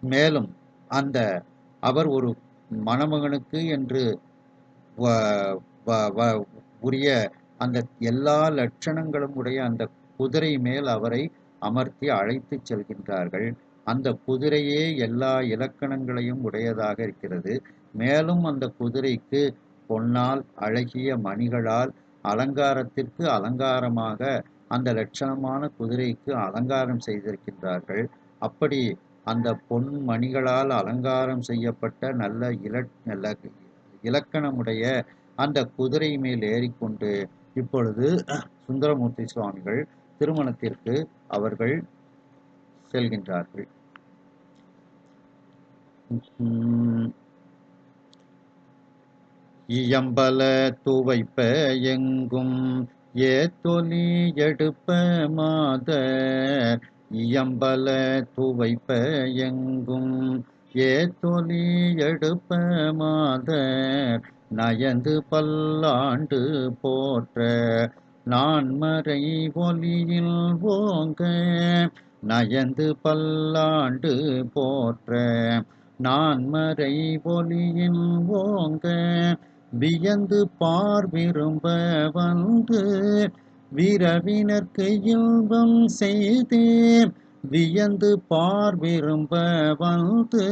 மேலும் அவர் ஒரு மணமகனுக்கு என்று உரிய அந்த எல்லா லட்சணங்களும் உடைய அந்த குதிரை மேல் அவரை அமர்த்தி அழைத்து செல்கின்றார்கள். அந்த குதிரையே எல்லா இலக்கணங்களையும் உடையதாக இருக்கிறது. மேலும் அந்த குதிரைக்கு பொன்னால், அழகிய மணிகளால் அலங்காரத்திற்கு அலங்காரமாக அந்த லட்சணமான குதிரைக்கு அலங்காரம் செய்திருக்கின்றார்கள். அப்படி அந்த பொன் மணிகளால் அலங்காரம் செய்யப்பட்ட நல்ல இலக்கணமுடைய அந்த குதிரை மேல் ஏறிக்கொண்டு இப்பொழுது சுந்தரமூர்த்தி சுவாமிகள் திருமணத்திற்கு அவர்கள் செல்கின்றார்கள். இயம்பல துவைப்ப எங்கும் ஏத்தொலி எடுப்ப மாதர், இயம்பல துவைப்ப எங்கும் ஏத்தொலி எடுப்ப மாதர், நயந்து பல்லாண்டு போற்ற நான்மறை ஒலியில் ஓங்க, நயந்து பல்லாண்டு போற்ற நான்மறை ஒலியில் ஓங்க, வியந்து பார் விரும்ப வந்து விரவினர்க்கு இன்பம் செய்தே, வியந்து பார் விரும்ப வந்து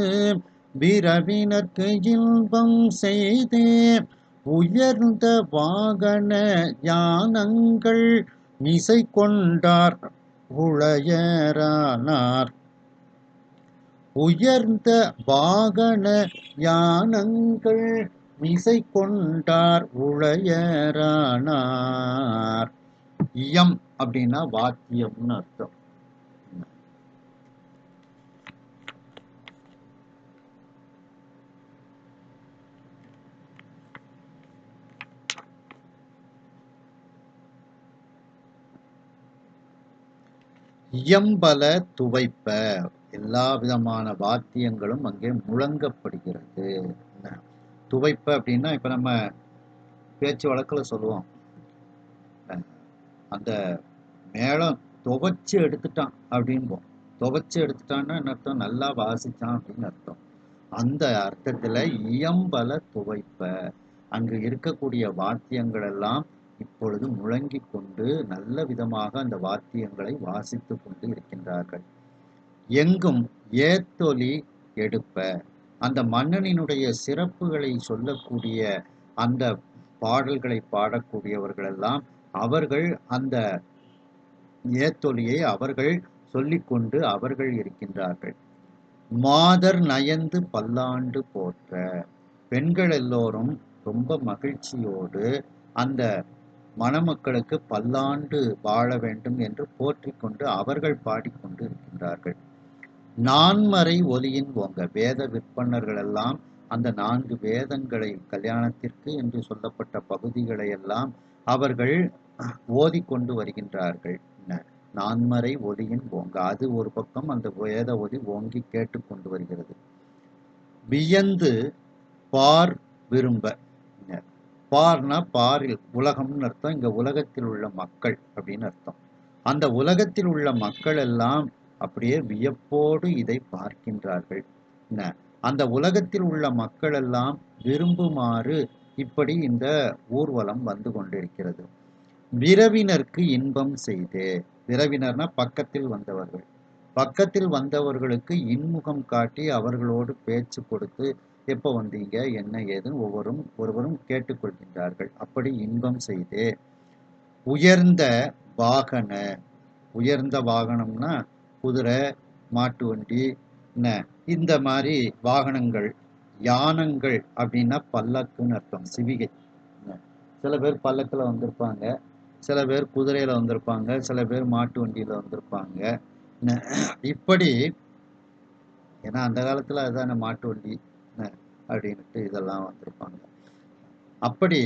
விரவினர்க்கு இன்பம் செய்தே, உயர்ந்த வாகன யானங்கள் மிசை கொண்டார் உளையரானார், உயர்ந்த வாகன யானங்கள் மிசை கொண்டார் உளையரானார். இயம் அப்படின்னா வாத்தியம்னு அர்த்தம். இயம்பல துவைப்ப, எல்லா விதமான வாத்தியங்களும் அங்கே முழங்கப்படுகிறது. என்ன? துவைப்ப அப்படின்னா இப்ப நம்ம பேச்சு வழக்குல சொல்லுவோம், அந்த மேளம் துவைச்சு எடுத்துட்டான் அப்படின்போம். துவைச்சு எடுத்துட்டான்னா என்ன அர்த்தம்? நல்லா வாசிச்சான் அப்படின்னு அர்த்தம். அந்த அர்த்தத்துல இயம்பல துவைப்ப, அங்கு இருக்கக்கூடிய வாத்தியங்கள் எல்லாம் இப்பொழுது முழங்கிக் கொண்டு நல்ல விதமாக அந்த வாத்தியங்களை வாசித்துக் கொண்டு இருக்கின்றார்கள். எங்கும் ஏத்தொலி எடுப்ப, அந்த மன்னனினுடைய சிறப்புகளை சொல்லக்கூடிய அந்த பாடல்களை பாடக்கூடியவர்கள் எல்லாம் அவர்கள் அந்த ஏத்தொலியை அவர்கள் சொல்லிக்கொண்டு அவர்கள் இருக்கின்றார்கள். மாதர் நயந்து பல்லாண்டு போற்ற, பெண்கள் எல்லோரும் ரொம்ப மகிழ்ச்சியோடு அந்த மணமக்களுக்கு பல்லாண்டு வாழ வேண்டும் என்று போற்றிக் கொண்டு அவர்கள் பாடிக்கொண்டு இருக்கின்றார்கள். நான்மறை ஒலியின் ஓங்க, வேத விற்பனர்கள் எல்லாம் அந்த 4 வேதங்களை கல்யாணத்திற்கு என்று சொல்லப்பட்ட பகுதிகளை எல்லாம் அவர்கள் ஓதிக்கொண்டு வருகின்றார்கள். நான்மறை ஒலியின் ஓங்க, அது ஒரு பக்கம் அந்த வேத ஒலி ஓங்கி கேட்டுக்கொண்டு வருகிறது. வியந்து பார் விரும்ப, பார்னா பாரில், உலகம்னு அர்த்தம். இங்க உலகத்தில் உள்ள மக்கள் அப்படின்னு அர்த்தம். அந்த உலகத்தில் உள்ள மக்கள் எல்லாம் அப்படியே வியப்போடு இதை பார்க்கின்றார்கள். அந்த உலகத்தில் உள்ள மக்கள் எல்லாம் விரும்புமாறு இப்படி இந்த ஊர்வலம் வந்து கொண்டிருக்கிறது. விரவினருக்கு இன்பம் செய்தே, விரவினர்னா பக்கத்தில் வந்தவர்கள், பக்கத்தில் வந்தவர்களுக்கு இன்முகம் காட்டி அவர்களோடு பேச்சு கொடுத்து எப்போ வந்தீங்க என்ன ஏதுன்னு ஒருவரும் கேட்டுக்கொள்கின்றார்கள். அப்படி இன்பம் செய்தே. உயர்ந்த வாகன, உயர்ந்த வாகனம்னா குதிரை, மாட்டு வண்டி, என்ன இந்த மாதிரி வாகனங்கள். யானங்கள் அப்படின்னா பல்லக்குன்னு அர்த்தம், சிவிகை. சில பேர் பல்லக்கில் வந்திருப்பாங்க, சில பேர் குதிரையில் வந்திருப்பாங்க, சில பேர் மாட்டு வண்டியில் வந்திருப்பாங்க. இப்படி, ஏன்னா அந்த காலத்தில் அதுதானே மாட்டு வண்டி அப்படின்ட்டு இதெல்லாம் வந்திருப்பாங்க. அப்படி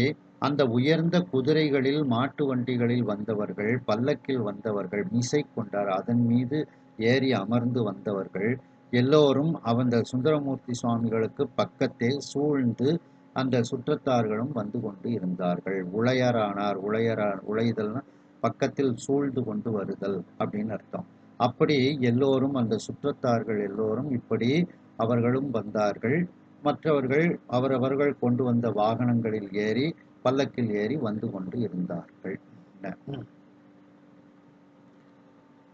அந்த உயர்ந்த குதிரைகளில் மாட்டு வண்டிகளில் வந்தவர்கள், பல்லக்கில் வந்தவர்கள், மீசை கொண்டார் அதன் மீது ஏறி அமர்ந்து வந்தவர்கள் எல்லோரும் அந்த சுந்தரமூர்த்தி சுவாமிகளுக்கு பக்கத்தே சூழ்ந்து அந்த சுற்றத்தார்களும் வந்து கொண்டு இருந்தார்கள். உளையரானார், உழைதல்னா பக்கத்தில் சூழ்ந்து கொண்டு வருதல் அப்படின்னு அர்த்தம். அப்படி எல்லோரும் அந்த சுற்றத்தார்கள் எல்லோரும் இப்படி அவர்களும் வந்தார்கள். மற்றவர்கள் அவரவர்கள் கொண்டு வந்த வாகனங்களில் ஏறி, பல்லக்கில் ஏறி வந்து கொண்டு இருந்தார்கள்.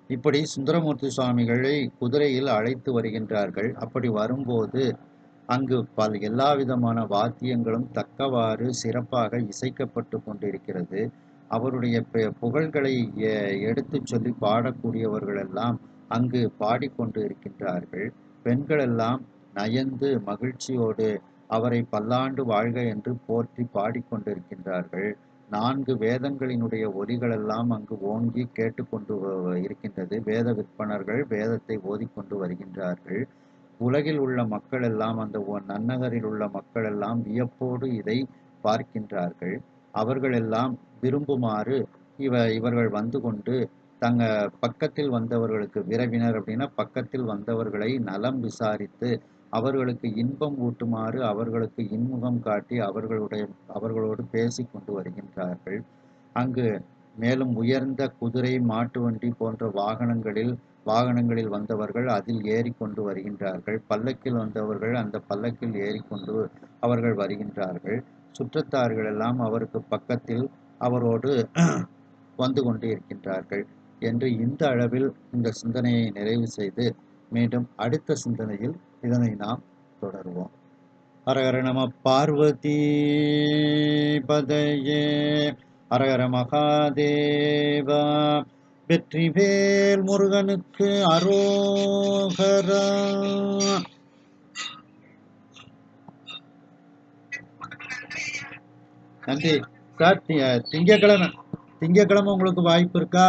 இப்படி சுந்தரமூர்த்தி சுவாமிகளை குதிரையில் அழைத்து வருகின்றார்கள். அப்படி வரும்போது அங்கு எல்லா விதமான வாத்தியங்களும் தக்கவாறு சிறப்பாக இசைக்கப்பட்டு கொண்டிருக்கிறது. அவருடைய புகழ்களை எடுத்து சொல்லி பாடக்கூடியவர்கள் எல்லாம் அங்கு பாடிக்கொண்டு இருக்கின்றார்கள். பெண்கள் எல்லாம் நயந்து மகிழ்ச்சியோடு அவரை பல்லாண்டு வாழ்க என்று போற்றி பாடிக்கொண்டிருக்கின்றார்கள். 4 வேதங்களினுடைய ஒலிகளெல்லாம் அங்கு ஓங்கி கேட்டுக்கொண்டு இருக்கின்றது. வேத விற்பனர்கள் வேதத்தை ஓதிக்கொண்டு வருகின்றார்கள். உலகில் உள்ள மக்கள் எல்லாம், அந்த நன்னகரில் உள்ள மக்கள் எல்லாம் வியப்போடு இதை பார்க்கின்றார்கள். அவர்கள் எல்லாம் விரும்புமாறு இவர்கள் வந்து கொண்டு தங்க பக்கத்தில் வந்தவர்களுக்கு, விரவினர் அப்படின்னா பக்கத்தில் வந்தவர்களை நலம் விசாரித்து அவர்களுக்கு இன்பம் ஊட்டுமாறு அவர்களுக்கு இன்முகம் காட்டி அவர்களோடு பேசி கொண்டு வருகின்றார்கள். அங்கு மேலும் உயர்ந்த குதிரை, மாட்டு வண்டி போன்ற வாகனங்களில் வந்தவர்கள் அதில் ஏறிக்கொண்டு வருகின்றார்கள். பல்லக்கில் வந்தவர்கள் அந்த பல்லக்கில் ஏறிக்கொண்டு அவர்கள் வருகின்றார்கள். சுற்றத்தார்கள் எல்லாம் அவருக்கு பக்கத்தில் அவரோடு வந்து கொண்டு இருக்கின்றார்கள் என்று இந்த அளவில் இந்த சிந்தனையை நிறைவு செய்து மீண்டும் அடுத்த சிந்தனையில் இதனை நாம் தொடருவோம். ஹரஹர நம பார்வதி பதையே, ஹரஹர மகாதேவா, வெற்றிவேல் முருகனுக்கு அரோகரா. நன்றி சார். திங்கட்கிழமை உங்களுக்கு வாய்ப்பு இருக்கா?